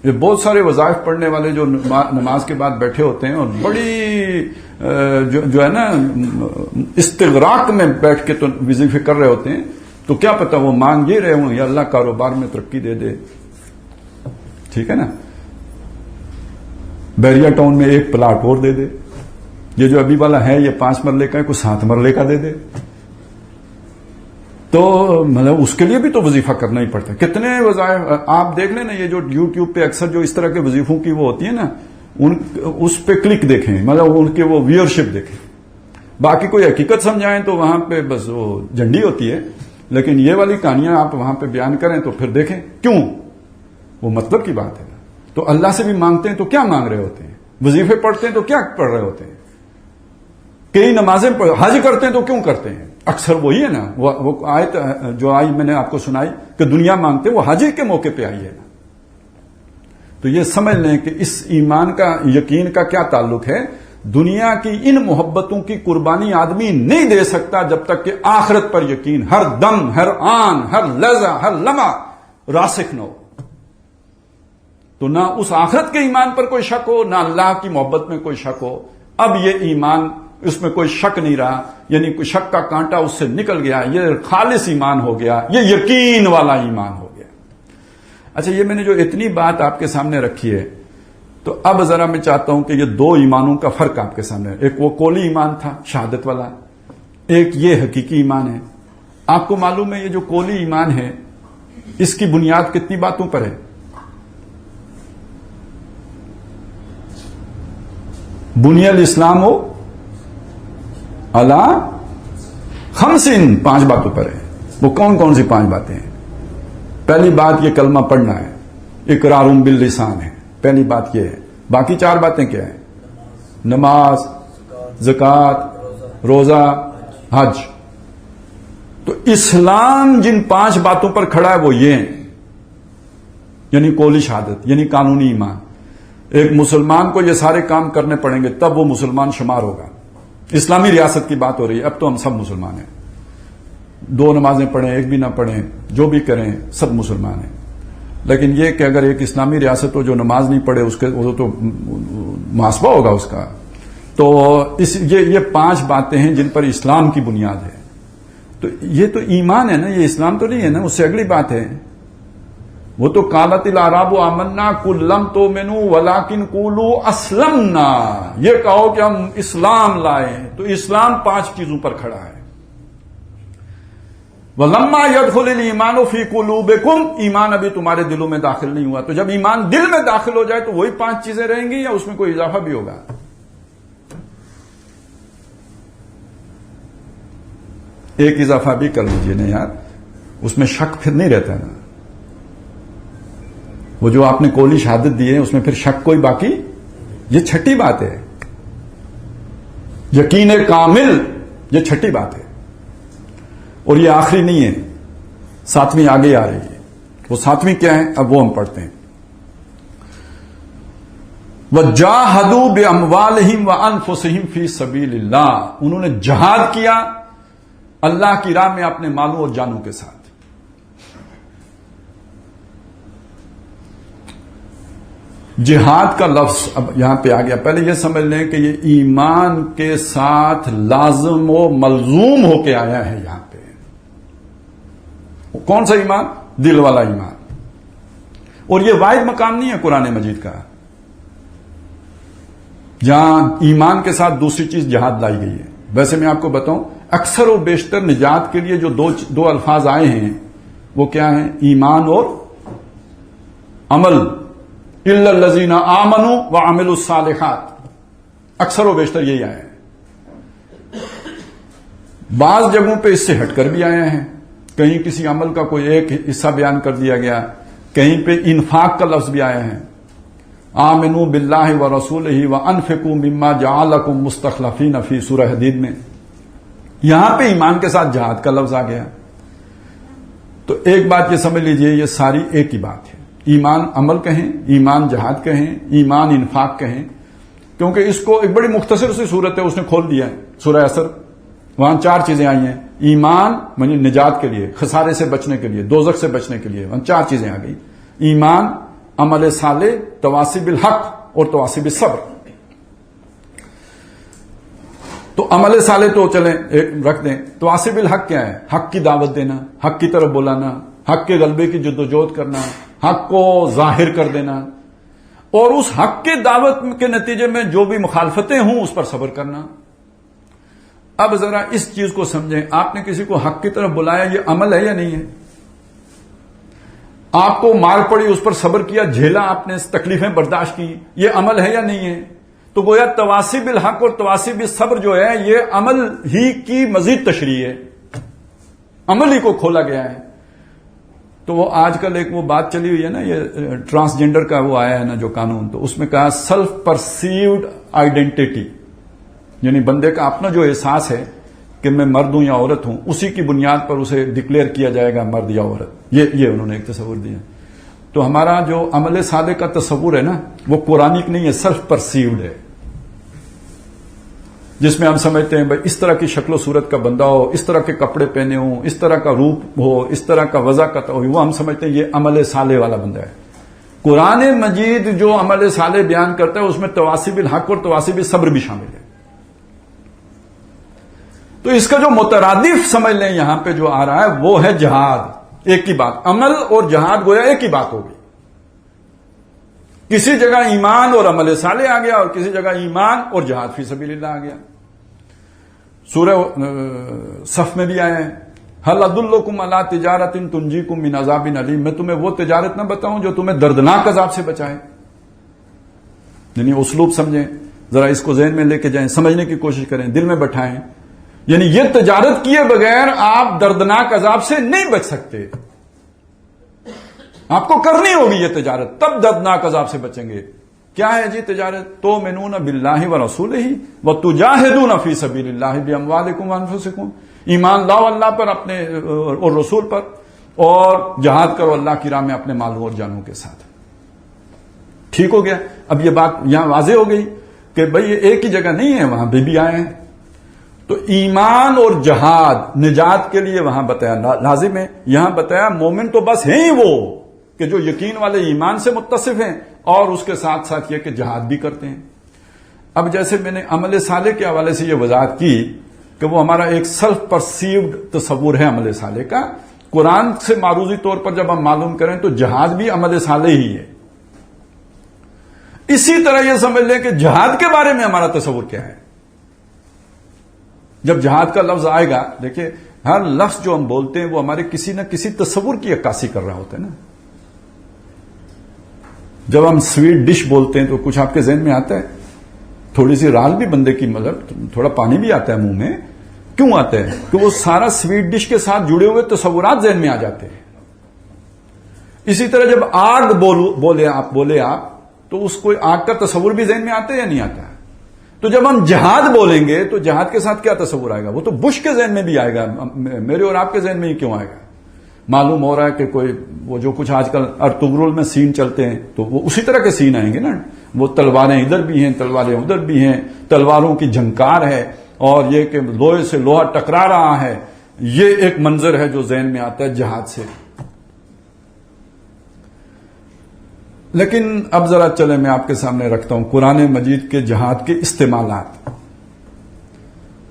A: یہ بہت سارے وظائف پڑھنے والے جو نماز کے بعد بیٹھے ہوتے ہیں اور بڑی جو ہے نا استغراق میں بیٹھ کے تو وظیفے کر رہے ہوتے ہیں, تو کیا پتا وہ مانگ یہ رہے ہوں یا اللہ کاروبار میں ترقی دے دے. ٹھیک ہے نا, بیریا ٹاؤن میں ایک پلاٹ اور دے دے. یہ جو ابھی والا ہے یہ 5 مرلے کا ہے, کوئی 7 مرلے کا دے دے. تو مطلب اس کے لیے بھی تو وظیفہ کرنا ہی پڑتا ہے. کتنے وظائف آپ دیکھ لیں نا, یہ جو یوٹیوب پہ اکثر جو اس طرح کے وظیفوں کی وہ ہوتی ہے نا, اس پہ کلک دیکھیں, مطلب ان کے وہ ویورشپ دیکھیں. باقی کوئی حقیقت سمجھائیں تو وہاں پہ بس وہ جھنڈی ہوتی ہے, لیکن یہ والی کہانیاں آپ وہاں پہ بیان کریں تو پھر دیکھیں کیوں, وہ مطلب کی بات ہے. تو اللہ سے بھی مانگتے ہیں تو کیا مانگ رہے ہوتے ہیں, وظیفے پڑھتے ہیں تو کیا پڑھ رہے ہوتے ہیں, کئی نمازیں حج کرتے ہیں تو کیوں کرتے ہیں. اکثر وہی ہے نا, وہ آیت جو آئی میں نے آپ کو سنائی کہ دنیا مانگتے ہیں, وہ حج کے موقع پہ آئی ہے نا. تو یہ سمجھ لیں کہ اس ایمان کا یقین کا کیا تعلق ہے. دنیا کی ان محبتوں کی قربانی آدمی نہیں دے سکتا جب تک کہ آخرت پر یقین ہر دم, ہر آن, ہر لحظہ, ہر لمحہ راسخ نہ ہو. تو نہ اس آخرت کے ایمان پر کوئی شک ہو, نہ اللہ کی محبت میں کوئی شک ہو. اب یہ ایمان, اس میں کوئی شک نہیں رہا, یعنی کوئی شک کا کانٹا اس سے نکل گیا, یہ خالص ایمان ہو گیا, یہ یقین والا ایمان ہو گیا. اچھا, یہ میں نے جو اتنی بات آپ کے سامنے رکھی ہے, تو اب ذرا میں چاہتا ہوں کہ یہ 2 ایمانوں کا فرق آپ کے سامنے. ایک وہ قولی ایمان تھا شہادت والا, ایک یہ حقیقی ایمان ہے. آپ کو معلوم ہے یہ جو قولی ایمان ہے اس کی بنیاد کتنی باتوں پر ہے؟ بنی الاسلام ہو اللہ خمسن, 5 باتوں پر ہے. وہ کون کون سی 5 باتیں ہیں؟ پہلی بات یہ کلمہ پڑھنا ہے, اقرار باللسان ہے, پہلی بات یہ ہے. باقی 4 باتیں کیا ہیں؟ نماز, زکوٰۃ, روزہ, حج. تو اسلام جن 5 باتوں پر کھڑا ہے وہ یہ ہیں, یعنی قولی شہادت, یعنی قانونی ایمان. ایک مسلمان کو یہ سارے کام کرنے پڑیں گے تب وہ مسلمان شمار ہوگا. اسلامی ریاست کی بات ہو رہی ہے, اب تو ہم سب مسلمان ہیں. 2 نمازیں پڑھیں, 1 بھی نہ پڑھیں, جو بھی کریں سب مسلمان ہیں. لیکن یہ کہ اگر ایک اسلامی ریاست ہو جو نماز نہیں پڑھے اس کے وہ تو محاسبہ ہوگا اس کا. تو یہ 5 باتیں ہیں جن پر اسلام کی بنیاد ہے. تو یہ تو ایمان ہے نا, یہ اسلام تو نہیں ہے نا. اس سے اگلی بات ہے وہ تو قالت الاعراب آمنا قل لم تؤمنوا ولکن قولوا اسلمنا, یہ کہو کہ ہم اسلام لائے. تو اسلام 5 چیزوں پر کھڑا ہے. وَلَمَّا يَدْخُلِ الْإِيمَانُ فِي قُلُوبِكُمْ, ایمان ابھی تمہارے دلوں میں داخل نہیں ہوا. تو جب ایمان دل میں داخل ہو جائے تو وہی 5 چیزیں رہیں گی یا اس میں کوئی اضافہ بھی ہوگا؟ ایک اضافہ بھی کر لیجئے نا یار, اس میں شک پھر نہیں رہتا نا. وہ جو آپ نے قولی شہادت دی ہے اس میں پھر شک کوئی باقی, یہ 6ٹھی بات ہے. یقین کامل, یہ 6ٹھی بات ہے. اور یہ آخری نہیں ہے, 7ویں آگے آ رہی ہے. وہ 7ویں کیا ہے اب وہ ہم پڑھتے ہیں. وَجَاهَدُوا بِأَمْوَالِهِمْ وَأَنفُسِهِمْ فِي سَبِيلِ اللَّهِ، انہوں نے جہاد کیا اللہ کی راہ میں اپنے مالوں اور جانوں کے ساتھ۔ جہاد کا لفظ اب یہاں پہ آ گیا، پہلے یہ سمجھ لیں کہ یہ ایمان کے ساتھ لازم و ملزوم ہو کے آیا ہے یہاں پہ۔ کون سا ایمان؟ دل والا ایمان۔ اور یہ واحد مقام نہیں ہے قرآن مجید کا جہاں ایمان کے ساتھ دوسری چیز جہاد لائی گئی ہے۔ ویسے میں آپ کو بتاؤں، اکثر و بیشتر نجات کے لیے جو دو الفاظ آئے ہیں وہ کیا ہیں؟ ایمان اور عمل، الا الذین آمنوا وعملوا الصالحات، اکثر و بیشتر یہی آئے ہیں۔ بعض جگہوں پہ اس سے ہٹ کر بھی آئے ہیں، کہیں کسی عمل کا کوئی ایک حصہ بیان کر دیا گیا، کہیں پہ انفاق کا لفظ بھی آیا ہے، آمنوا باللہ ورسولہ وانفقوا مما جعلکم مستخلفین فی، سورہ حدید میں۔ یہاں پہ ایمان کے ساتھ جہاد کا لفظ آ گیا۔ تو ایک بات یہ سمجھ لیجئے، یہ ساری ایک ہی بات ہے۔ ایمان عمل کہیں، ایمان جہاد کہیں، ایمان انفاق کہیں، کیونکہ اس کو ایک بڑی مختصر سی صورت ہے اس نے کھول دیا ہے، سورہ عصر، وہاں 4 چیزیں آئی ہیں۔ ایمان یعنی نجات کے لیے، خسارے سے بچنے کے لیے، دوزخ سے بچنے کے لیے، وہاں 4 چیزیں آ گئی، ایمان، عمل صالح، تواصی بالحق اور تواصی بالصبر۔ تو عمل صالح تو چلیں ایک رکھ دیں، تواصی بالحق کیا ہے؟ حق کی دعوت دینا، حق کی طرف بلانا، حق کے غلبے کی جدوجہد کرنا، حق کو ظاہر کر دینا، اور اس حق کے دعوت کے نتیجے میں جو بھی مخالفتیں ہوں اس پر صبر کرنا۔ اب ذرا اس چیز کو سمجھیں، آپ نے کسی کو حق کی طرف بلایا، یہ عمل ہے یا نہیں ہے؟ آپ کو مار پڑی، اس پر صبر کیا، جھیلا آپ نے، تکلیفیں برداشت کی، یہ عمل ہے یا نہیں ہے؟ تو گویا تواصی بالحق اور تواصی بالصبر جو ہے یہ عمل ہی کی مزید تشریح ہے، عمل ہی کو کھولا گیا ہے۔ تو وہ آج کل ایک وہ بات چلی ہوئی ہے نا، یہ ٹرانسجینڈر کا وہ آیا ہے نا جو قانون، تو اس میں کہا سیلف پرسیوڈ آئیڈینٹی، یعنی بندے کا اپنا جو احساس ہے کہ میں مرد ہوں یا عورت ہوں، اسی کی بنیاد پر اسے ڈکلیئر کیا جائے گا مرد یا عورت، یہ انہوں نے ایک تصور دیا۔ تو ہمارا جو عمل صالح کا تصور ہے نا وہ قرآنک نہیں ہے، سیلف پرسیوڈ ہے، جس میں ہم سمجھتے ہیں بھائی اس طرح کی شکل و صورت کا بندہ ہو، اس طرح کے کپڑے پہنے ہوں، اس طرح کا روپ ہو، اس طرح کا وضاقت ہو، وہ ہم سمجھتے ہیں یہ عمل صالح والا بندہ ہے۔ قرآن مجید جو عمل صالح بیان کرتا ہے اس میں تواصی بالحق اور تواصی بالصبر بھی شامل ہے۔ تو اس کا جو مترادف سمجھ لیں یہاں پہ جو آ رہا ہے وہ ہے جہاد، ایک ہی بات، عمل اور جہاد گویا ایک ہی بات ہوگی۔ کسی جگہ ایمان اور عمل صالح آ گیا اور کسی جگہ ایمان اور جہاد فی سبیل اللہ آ گیا۔ سورہ صف میں بھی آیا ہے، هل ادلکم علی تجارۃ تنجیکم من عذاب علیم، میں تمہیں وہ تجارت نہ بتاؤں جو تمہیں دردناک عذاب سے بچائے۔ یعنی اسلوب سمجھیں، ذرا اس کو ذہن میں لے کے جائیں، سمجھنے کی کوشش کریں، دل میں بٹھائیں۔ یعنی یہ تجارت کیے بغیر آپ دردناک عذاب سے نہیں بچ سکتے، آپ کو کرنی ہوگی یہ تجارت، تب دردناک عذاب سے بچیں گے۔ کیا ہے جی تجارت؟ تؤمنون باللہ ورسولہ وتجاہدون فی سبیل اللہ باموالکم وانفسکم، ایمان لاؤ اللہ پر اپنے اور رسول پر، اور جہاد کرو اللہ کی راہ میں اپنے مالوں اور جانوں کے ساتھ۔ ٹھیک ہو گیا؟ اب یہ بات یہاں واضح ہو گئی کہ بھئی یہ ایک ہی جگہ نہیں ہے، وہاں بھی آئے ہیں۔ تو ایمان اور جہاد نجات کے لیے وہاں بتایا لازم ہے، یہاں بتایا مومن تو بس ہیں ہی وہ کہ جو یقین والے ایمان سے متصف ہیں اور اس کے ساتھ ساتھ یہ کہ جہاد بھی کرتے ہیں۔ اب جیسے میں نے عمل صالح کے حوالے سے یہ وضاحت کی کہ وہ ہمارا ایک سیلف پرسیوڈ تصور ہے عمل صالح کا، قرآن سے معروضی طور پر جب ہم معلوم کریں تو جہاد بھی عمل صالح ہی ہے۔ اسی طرح یہ سمجھ لیں کہ جہاد کے بارے میں ہمارا تصور کیا ہے۔ جب جہاد کا لفظ آئے گا، دیکھیں ہر لفظ جو ہم بولتے ہیں وہ ہمارے کسی نہ کسی تصور کی عکاسی کر رہا ہوتا ہے نا۔ جب ہم سویٹ ڈش بولتے ہیں تو کچھ آپ کے ذہن میں آتا ہے، تھوڑی سی رال بھی بندے کی، مطلب تھوڑا پانی بھی آتا ہے منہ میں، کیوں آتا ہے؟ کہ وہ سارا سویٹ ڈش کے ساتھ جڑے ہوئے تصورات ذہن میں آ جاتے ہیں۔ اسی طرح جب آگ بولے آپ تو اس کو آگ کا تصور بھی ذہن میں آتا ہے یا نہیں آتا ہے؟ تو جب ہم جہاد بولیں گے تو جہاد کے ساتھ کیا تصور آئے گا؟ وہ تو بش کے ذہن میں بھی آئے گا، میرے اور آپ کے ذہن میں ہی کیوں آئے گا؟ معلوم ہو رہا ہے کہ کوئی وہ جو کچھ آج کل ارطغرل میں سین چلتے ہیں تو وہ اسی طرح کے سین آئیں گے نا، وہ تلواریں ادھر بھی ہیں، تلواریں ادھر بھی ہیں، تلواروں کی جھنکار ہے، اور یہ کہ لوہے سے لوہا ٹکرا رہا ہے، یہ ایک منظر ہے جو ذہن میں آتا ہے جہاد سے۔ لیکن اب ذرا چلیں میں آپ کے سامنے رکھتا ہوں قرآن مجید کے جہاد کے استعمالات۔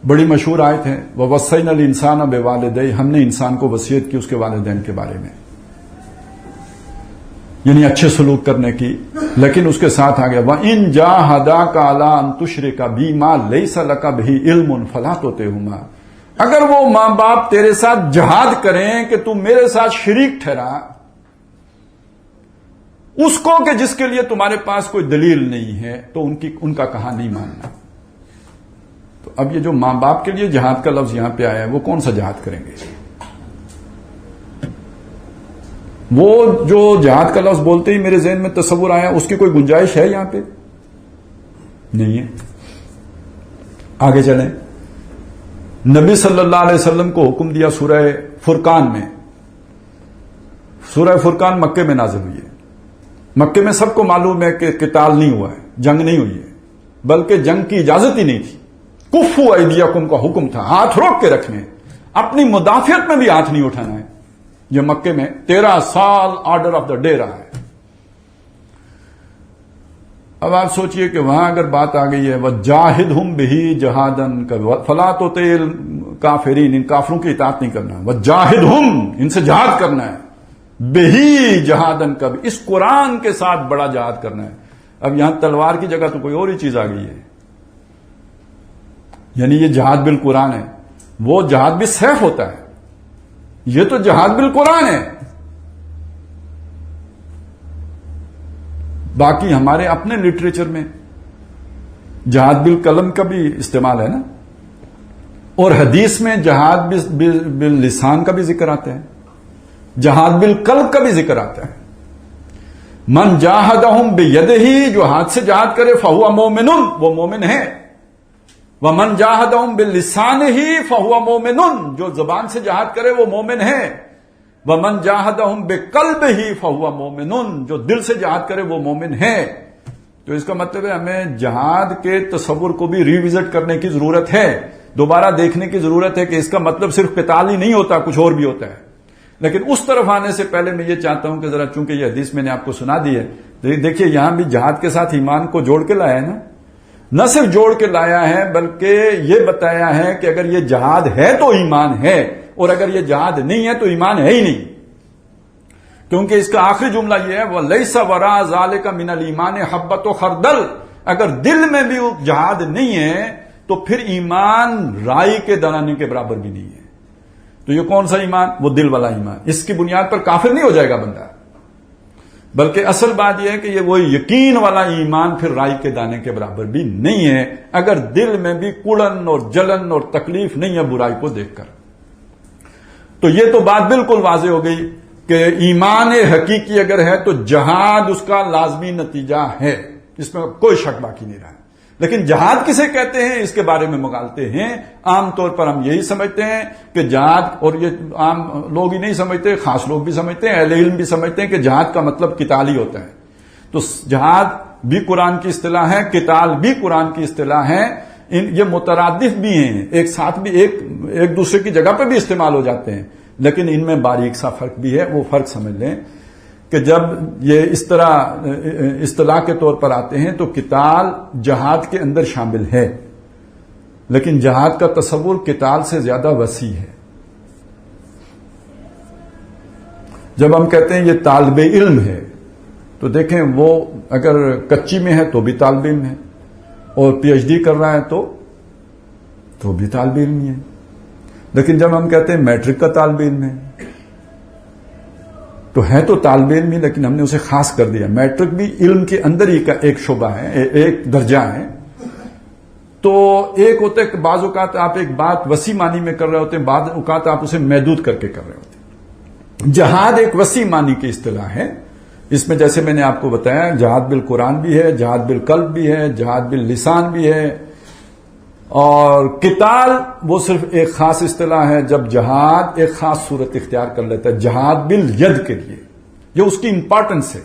A: بڑی مشہور آیت ہے، وَوَصَّيْنَا الْإِنسَانَ بِوَالِدَيْهِ، ہم نے انسان کو وصیت کی اس کے والدین کے بارے میں، یعنی اچھے سلوک کرنے کی، لیکن اس کے ساتھ آ گیا وَإِن جَاهَدَاكَ عَلَىٰ أَن تُشْرِكَ بِي مَا لَيْسَ لَكَ بِهِ عِلْمٌ فَلَا تُطِعْهُمَا، اگر وہ ماں باپ تیرے ساتھ جہاد کریں کہ تم میرے ساتھ شریک ٹھہرا اس کو کہ جس کے لیے تمہارے پاس کوئی دلیل نہیں ہے، تو ان کا کہا نہیں ماننا۔ تو اب یہ جو ماں باپ کے لیے جہاد کا لفظ یہاں پہ آیا ہے، وہ کون سا جہاد کریں گے؟ وہ جو جہاد کا لفظ بولتے ہی میرے ذہن میں تصور آیا، اس کی کوئی گنجائش ہے یہاں پہ؟ نہیں ہے۔ آگے چلیں، نبی صلی اللہ علیہ وسلم کو حکم دیا سورہ فرقان میں۔ سورہ فرقان مکے میں نازل ہوئی ہے۔ مکے میں سب کو معلوم ہے کہ قتال نہیں ہوا ہے، جنگ نہیں ہوئی ہے، بلکہ جنگ کی اجازت ہی نہیں تھی۔ کفو ایدیکم کا حکم تھا، ہاتھ روک کے رکھنے، اپنی مدافعت میں بھی ہاتھ نہیں اٹھانا ہے۔ یہ مکے میں 13 سال آرڈر آف دا ڈے رہا ہے۔ اب آپ سوچئے کہ وہاں اگر بات آ گئی ہے وَجَاهِدْهُمْ بِهِ جَهَادًا فَلَا تُطِعِ الْكَافِرِينَ، ان کافروں کی اطاعت نہیں کرنا، وَجَاهِدْهُمْ ان سے جہاد کرنا ہے، بِهِ جَهَادًا اس قرآن کے ساتھ بڑا جہاد کرنا ہے۔ اب یہاں تلوار کی جگہ تو کوئی اور ہی چیز آ گئی ہے، یعنی یہ جہاد بالقرآن ہے۔ وہ جہاد بھی سیف ہوتا ہے، یہ تو جہاد بالقرآن ہے۔ باقی ہمارے اپنے لٹریچر میں جہاد بالقلم کا بھی استعمال ہے نا، اور حدیث میں جہاد باللسان کا بھی ذکر آتا ہے، جہاد بالقلب کا بھی ذکر آتا ہے۔ من جاہدہم بیدہ، جو ہاتھ سے جہاد کرے فہو مومن، وہ مومن ہے۔ ومن جاہدہم باللسانہ فہو مومن، جو زبان سے جہاد کرے وہ مومن ہے۔ ومن جاہدہم بقلبہ فہو مومن، جو دل سے جہاد کرے وہ مومن ہے۔ تو اس کا مطلب ہے ہمیں جہاد کے تصور کو بھی ریوزٹ کرنے کی ضرورت ہے، دوبارہ دیکھنے کی ضرورت ہے کہ اس کا مطلب صرف قتال ہی نہیں ہوتا، کچھ اور بھی ہوتا ہے۔ لیکن اس طرف آنے سے پہلے میں یہ چاہتا ہوں کہ ذرا چونکہ یہ حدیث میں نے آپ کو سنا دی ہے، دیکھیے یہاں بھی جہاد کے ساتھ ایمان کو جوڑ کے لایا ہے نا، نہ صرف جوڑ کے لایا ہے بلکہ یہ بتایا ہے کہ اگر یہ جہاد ہے تو ایمان ہے، اور اگر یہ جہاد نہیں ہے تو ایمان ہے ہی نہیں، کیونکہ اس کا آخری جملہ یہ ہے وَلَيْسَ وَرَاءَ ذَلِكَ مِنَ الْإِيمَانِ حَبَّةُ خَرْدَلٍ، اگر دل میں بھی جہاد نہیں ہے تو پھر ایمان رائی کے دانے کے برابر بھی نہیں ہے۔ تو یہ کون سا ایمان؟ وہ دل والا ایمان۔ اس کی بنیاد پر کافر نہیں ہو جائے گا بندہ، بلکہ اصل بات یہ ہے کہ یہ وہ یقین والا ایمان پھر رائی کے دانے کے برابر بھی نہیں ہے، اگر دل میں بھی کڑن اور جلن اور تکلیف نہیں ہے برائی کو دیکھ کر۔ تو یہ تو بات بالکل واضح ہو گئی کہ ایمان حقیقی اگر ہے تو جہاد اس کا لازمی نتیجہ ہے، اس میں کوئی شک باقی نہیں رہا۔ لیکن جہاد کسے کہتے ہیں اس کے بارے میں مغالطے ہیں۔ عام طور پر ہم یہی سمجھتے ہیں کہ جہاد، اور یہ عام لوگ ہی نہیں سمجھتے، خاص لوگ بھی سمجھتے ہیں، اہل علم بھی سمجھتے ہیں کہ جہاد کا مطلب قتال ہی ہوتا ہے۔ تو جہاد بھی قرآن کی اصطلاح ہے، قتال بھی قرآن کی اصطلاح ہے، یہ مترادف بھی ہیں، ایک ساتھ بھی ایک دوسرے کی جگہ پہ بھی استعمال ہو جاتے ہیں، لیکن ان میں باریک سا فرق بھی ہے۔ وہ فرق سمجھ لیں کہ جب یہ اس طرح اصطلاح کے طور پر آتے ہیں تو قتال جہاد کے اندر شامل ہے، لیکن جہاد کا تصور قتال سے زیادہ وسیع ہے۔ جب ہم کہتے ہیں یہ طالب علم ہے تو دیکھیں وہ اگر کچی میں ہے تو بھی طالب علم ہے، اور پی ایچ ڈی کر رہا ہے تو بھی طالب علم ہی ہے۔ لیکن جب ہم کہتے ہیں میٹرک کا طالب علم ہے تو ہے تو طالب علم ہی، لیکن ہم نے اسے خاص کر دیا۔ میٹرک بھی علم کے اندر ہی کا ایک شعبہ ہے، ایک درجہ ہے۔ تو ایک ہوتا ہے کہ بعض اوقات آپ ایک بات وسیع معنی میں کر رہے ہوتے ہیں، بعض اوقات آپ اسے محدود کر کے کر رہے ہوتے ہیں۔ جہاد ایک وسیع معنی کی اصطلاح ہے، اس میں جیسے میں نے آپ کو بتایا جہاد بالقرآن بھی ہے، جہاد بالقلب بھی ہے، جہاد باللسان بھی ہے، اور قتال وہ صرف ایک خاص اصطلاح ہے جب جہاد ایک خاص صورت اختیار کر لیتا ہے، جہاد بالید کے لیے۔ یہ اس کی امپارٹنس ہے،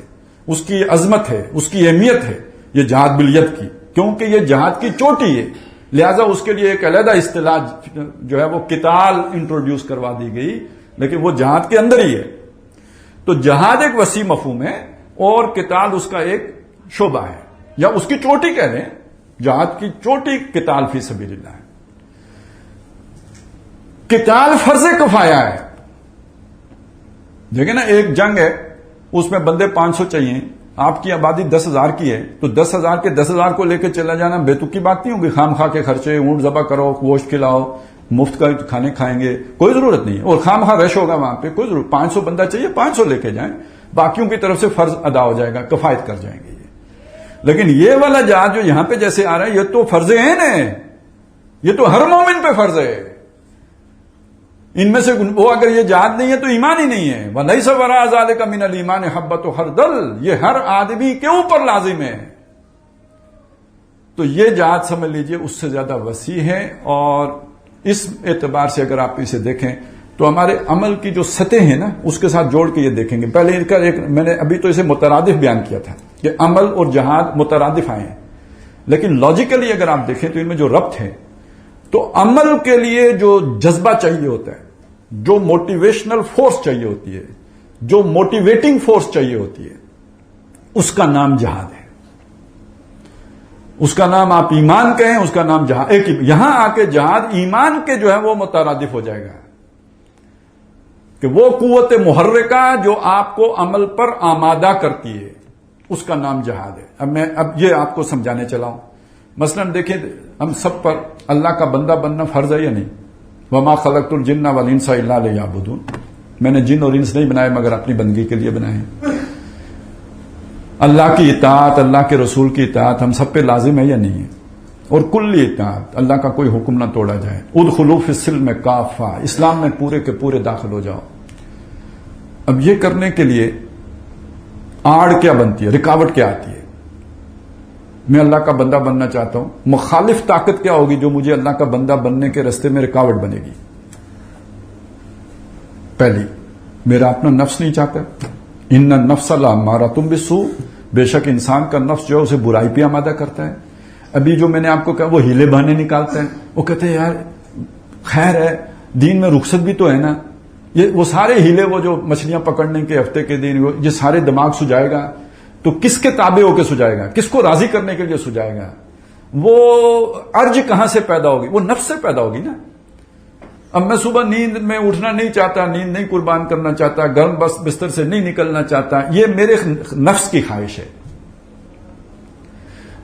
A: اس کی عظمت ہے، اس کی اہمیت ہے یہ جہاد بالیت کی، کیونکہ یہ جہاد کی چوٹی ہے، لہذا اس کے لیے ایک علیحدہ اصطلاح جو ہے وہ قتال انٹروڈیوس کروا دی گئی، لیکن وہ جہاد کے اندر ہی ہے۔ تو جہاد ایک وسیع مفہوم ہے اور قتال اس کا ایک شعبہ ہے، یا اس کی چوٹی کہہ لیں، جہاد کی چوٹی قتال فی سبیل اللہ ہے۔ قتال فرض کفایہ ہے۔ دیکھیں نا، ایک جنگ ہے، اس میں بندے 500 چاہیے، آپ کی آبادی 10,000 کی ہے، تو 10,000 کے 10,000 کو لے کے چلا جانا بیتوک کی بات نہیں ہوگی۔ خام خواہ کے خرچے، اونٹ ذبح کرو، گوشت کھلاؤ، مفت کا کھانے کھائیں گے، کوئی ضرورت نہیں ہے، اور خام خواہ رش ہوگا وہاں پہ، کوئی ضرورت، 500 بندہ چاہیے، 500 لے کے جائیں، باقیوں کی طرف سے فرض ادا ہو جائے گا، کفایت کر جائیں گے یہ۔ لیکن یہ والا جہاد جو یہاں پہ جیسے آ رہا ہے، یہ تو فرض عین ہے، یہ تو ہر مومن پہ فرض ہے۔ ان میں سے وہ اگر یہ جہاد نہیں ہے تو ایمان ہی نہیں ہے۔ وَلَيْسَ وَرَاءَ ذَلِكَ مِنَ الْإِيمَانِ حَبَّةُ خَرْدَلٍ، یہ ہر آدمی کے اوپر لازم ہے۔ تو یہ جہاد سمجھ لیجئے اس سے زیادہ وسیع ہے، اور اس اعتبار سے اگر آپ اسے دیکھیں تو ہمارے عمل کی جو سطح ہے نا، اس کے ساتھ جوڑ کے یہ دیکھیں گے۔ پہلے ان کا میں نے ابھی تو اسے مترادف بیان کیا تھا کہ عمل اور جہاد مترادف آئے ہیں، لیکن لاجیکلی اگر آپ دیکھیں تو ان میں جو ربط ہے، تو عمل کے لیے جو جذبہ چاہیے ہوتا ہے، جو موٹیویشنل فورس چاہیے ہوتی ہے، جو موٹیویٹنگ فورس چاہیے ہوتی ہے، اس کا نام جہاد ہے۔ اس کا نام آپ ایمان کہیں، اس کا نام جہاد۔ ایک یہاں آ کے جہاد ایمان کے جو ہے وہ مترادف ہو جائے گا، کہ وہ قوت محرکہ جو آپ کو عمل پر آمادہ کرتی ہے، اس کا نام جہاد ہے۔ اب یہ آپ کو سمجھانے چلا ہوں۔ مثلا دیکھیں، ہم سب پر اللہ کا بندہ بننا فرض ہے یا نہیں؟ وَمَا خَلَقْتُ الْجِنَّ وَالْإِنسَ إِلَّا لِيَعْبُدُونِ، میں نے جن اور انس نہیں بنائے مگر اپنی بندگی کے لیے بنائے ہیں۔ اللہ کی اطاعت، اللہ کے رسول کی اطاعت ہم سب پہ لازم ہے یا نہیں ہے؟ اور کلی اطاعت، اللہ کا کوئی حکم نہ توڑا جائے۔ ادخلوا فی السلم کافہ، اسلام میں پورے کے پورے داخل ہو جاؤ۔ اب یہ کرنے کے لیے آڑ کیا بنتی ہے، رکاوٹ کیا آتی ہے؟ میں اللہ کا بندہ بننا چاہتا ہوں، مخالف طاقت کیا ہوگی جو مجھے اللہ کا بندہ بننے کے راستے میں رکاوٹ بنے گی؟ پہلی، میرا اپنا نفس نہیں چاہتا، ان النفس لامارۃ بالسوء، بے شک انسان کا نفس جو ہے اسے برائی پہ آمادہ کرتا ہے۔ ابھی جو میں نے آپ کو کہا وہ ہیلے بہانے نکالتا ہے، وہ کہتے ہیں یار خیر ہے، دین میں رخصت بھی تو ہے نا، یہ وہ سارے ہیلے، وہ جو مچھلیاں پکڑنے کے ہفتے کے دن، یہ سارے دماغ سجائے گا تو کس کے تابع ہو کے سجائے گا؟ کس کو راضی کرنے کے لیے سجائے گا؟ وہ ارج کہاں سے پیدا ہوگی؟ وہ نفس سے پیدا ہوگی نا۔ اب میں صبح نیند میں اٹھنا نہیں چاہتا، نیند نہیں قربان کرنا چاہتا، گرم بستر سے نہیں نکلنا چاہتا، یہ میرے نفس کی خواہش ہے۔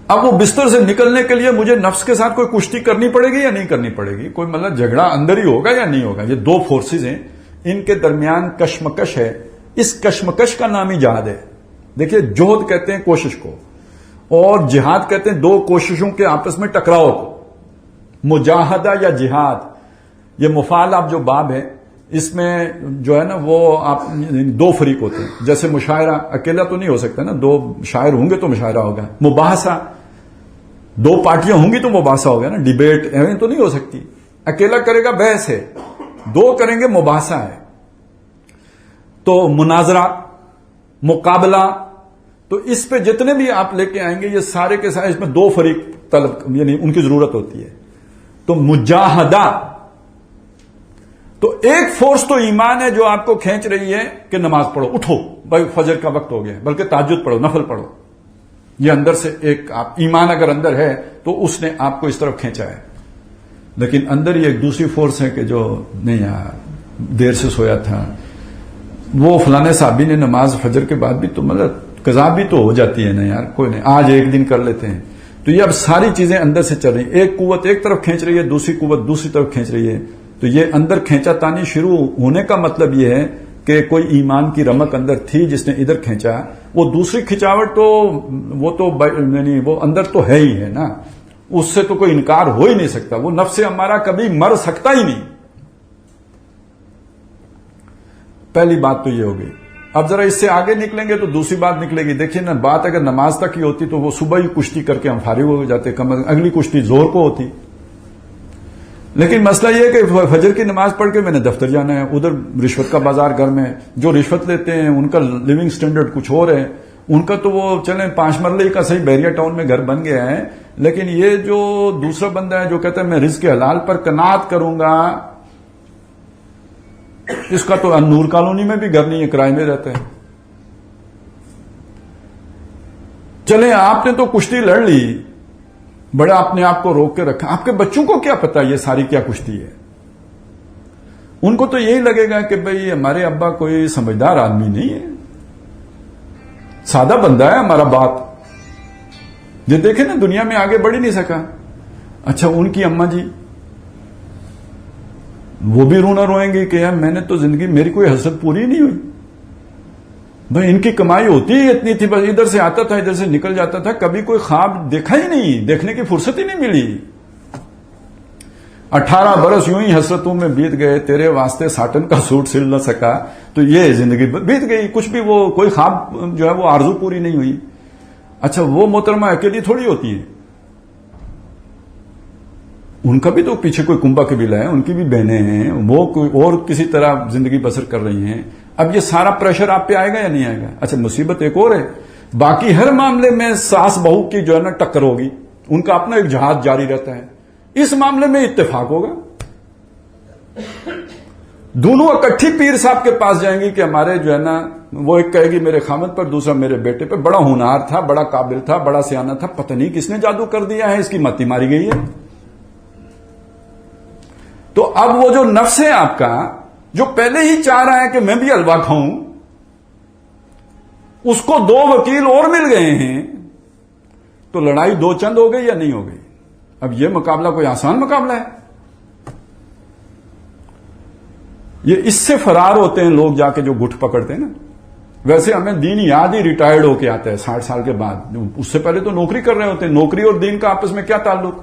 A: اب وہ بستر سے نکلنے کے لیے مجھے نفس کے ساتھ کوئی کشتی کرنی پڑے گی یا نہیں کرنی پڑے گی؟ کوئی مطلب جھگڑا اندر ہی ہوگا یا نہیں ہوگا؟ یہ دو فورسز ہیں، ان کے درمیان کشمکش ہے، اس کشمکش کا نام ہی جہاد ہے۔ دیکھیے، جوہد کہتے ہیں کوشش کو، اور جہاد کہتے ہیں دو کوششوں کے آپس میں ٹکراؤ کو۔ مجاہدہ یا جہاد، یہ مفعل آپ جو باب ہے، اس میں جو ہے نا وہ آپ دو فریق ہوتے ہیں، جیسے مشاعرہ اکیلا تو نہیں ہو سکتا نا، دو شاعر ہوں گے تو مشاعرہ ہوگا۔ مباحثہ، دو پارٹیاں ہوں گی تو مباحثہ ہوگا نا، ڈیبیٹ ایویں تو نہیں ہو سکتی، اکیلا کرے گا بحث ہے، دو کریں گے مباحثہ ہے۔ تو مناظرہ، مقابلہ، تو اس پہ جتنے بھی آپ لے کے آئیں گے یہ سارے کے سارے، اس میں دو فریق طلب یعنی ان کی ضرورت ہوتی ہے۔ تو مجاہدہ، تو ایک فورس تو ایمان ہے جو آپ کو کھینچ رہی ہے کہ نماز پڑھو، اٹھو بھائی فجر کا وقت ہو گیا، بلکہ تہجد پڑھو، نفل پڑھو۔ یہ اندر سے ایک آپ ایمان اگر اندر ہے تو اس نے آپ کو اس طرف کھینچا ہے۔ لیکن اندر ہی ایک دوسری فورس ہے کہ جو نہیں یار دیر سے سویا تھا، وہ فلانے صحابی نے نماز فجر کے بعد بھی تو مطلب قضا بھی تو ہو جاتی ہے نا یار، کوئی نہیں آج ایک دن کر لیتے ہیں۔ تو یہ اب ساری چیزیں اندر سے چل رہی ہیں، ایک قوت ایک طرف کھینچ رہی ہے، دوسری قوت دوسری طرف کھینچ رہی ہے۔ تو یہ اندر کھینچا تانی شروع ہونے کا مطلب یہ ہے کہ کوئی ایمان کی رمق اندر تھی جس نے ادھر کھینچا، وہ دوسری کھچاوٹ تو یعنی وہ اندر تو ہے ہی ہے نا، اس سے تو کوئی انکار ہو ہی نہیں سکتا، وہ نفس ہمارا کبھی مر سکتا ہی نہیں۔ پہلی بات تو یہ ہو گئی۔ اب ذرا اس سے آگے نکلیں گے تو دوسری بات نکلے گی۔ دیکھیے نا، بات اگر نماز تک ہی ہوتی تو وہ صبح ہی کشتی کر کے ہم فارغ ہو جاتے، کم از کم اگلی کشتی زور کو ہوتی۔ لیکن مسئلہ یہ ہے کہ فجر کی نماز پڑھ کے میں نے دفتر جانا ہے، ادھر رشوت کا بازار گھر میں، جو رشوت لیتے ہیں ان کا لیونگ سٹینڈرڈ کچھ اور ہے، ان کا تو وہ چلیں 5 مرلے کا صحیح بحریہ ٹاؤن میں گھر بن گیا ہے، لیکن یہ جو دوسرا بندہ ہے جو کہتا ہے میں رزق حلال پر قناعت کروں گا، اس کا تو نور کالونی میں بھی گھر نہیں ہے، کرائے میں رہتا ہے۔ چلیں آپ نے تو کشتی لڑ لی، بڑا اپنے آپ کو روک کے رکھا، آپ کے بچوں کو کیا پتا یہ ساری کیا کشتی ہے؟ ان کو تو یہی لگے گا کہ بھئی ہمارے ابا کوئی سمجھدار آدمی نہیں ہے، سادہ بندہ ہے ہمارا باپ، یہ دیکھیں نا دنیا میں آگے بڑھ ہی نہیں سکا۔ اچھا ان کی اماں جی وہ بھی رونا روئیں گی کہ یار میں نے تو زندگی میری کوئی حسرت پوری نہیں ہوئی، بھائی ان کی کمائی ہوتی ہی اتنی تھی، بس ادھر سے آتا تھا ادھر سے نکل جاتا تھا، کبھی کوئی خواب دیکھا ہی نہیں، دیکھنے کی فرصت ہی نہیں ملی۔ 18 برس یوں ہی حسرتوں میں بیت گئے، تیرے واسطے ساٹن کا سوٹ سل نہ سکا، تو یہ زندگی بیت گئی، کچھ بھی وہ کوئی خواب جو ہے وہ آرزو پوری نہیں ہوئی۔ اچھا وہ محترمہ اکیلی تھوڑی ہوتی ہے، ان کا بھی تو پیچھے کوئی کنبا قبیلہ ہے، ان کی بھی بہنیں ہیں، وہ کوئی اور کسی طرح زندگی بسر کر رہی ہیں۔ اب یہ سارا پریشر آپ پہ آئے گا یا نہیں آئے گا؟ اچھا مصیبت ایک اور ہے، باقی ہر معاملے میں ساس بہو کی جو ہے نا ٹکر ہوگی، ان کا اپنا ایک جہاد جاری رہتا ہے، اس معاملے میں اتفاق ہوگا، دونوں اکٹھی پیر صاحب کے پاس جائیں گی کہ ہمارے جو ہے نا، وہ ایک کہے گی میرے خامد پر، دوسرا میرے بیٹے پہ، بڑا ہونہار تھا، بڑا قابل تھا، بڑا سیانہ تھا، پتہ نہیں کس نے جادو کر دیا ہے، اس کی متی ماری گئی ہے۔ تو اب وہ جو نفس ہے آپ کا، جو پہلے ہی چاہ رہا ہے کہ میں بھی حلوہ کھاؤں، اس کو 2 وکیل اور مل گئے ہیں، تو لڑائی 2 چند ہو گئی یا نہیں ہو گئی؟ اب یہ مقابلہ کوئی آسان مقابلہ ہے؟ یہ اس سے فرار ہوتے ہیں لوگ جا کے جو گٹھ پکڑتے ہیں نا۔ ویسے ہمیں دین یاد ہی ریٹائرڈ ہو کے آتا ہے 60 سال کے بعد، اس سے پہلے تو نوکری کر رہے ہوتے ہیں۔ نوکری اور دین کا آپس میں کیا تعلق؟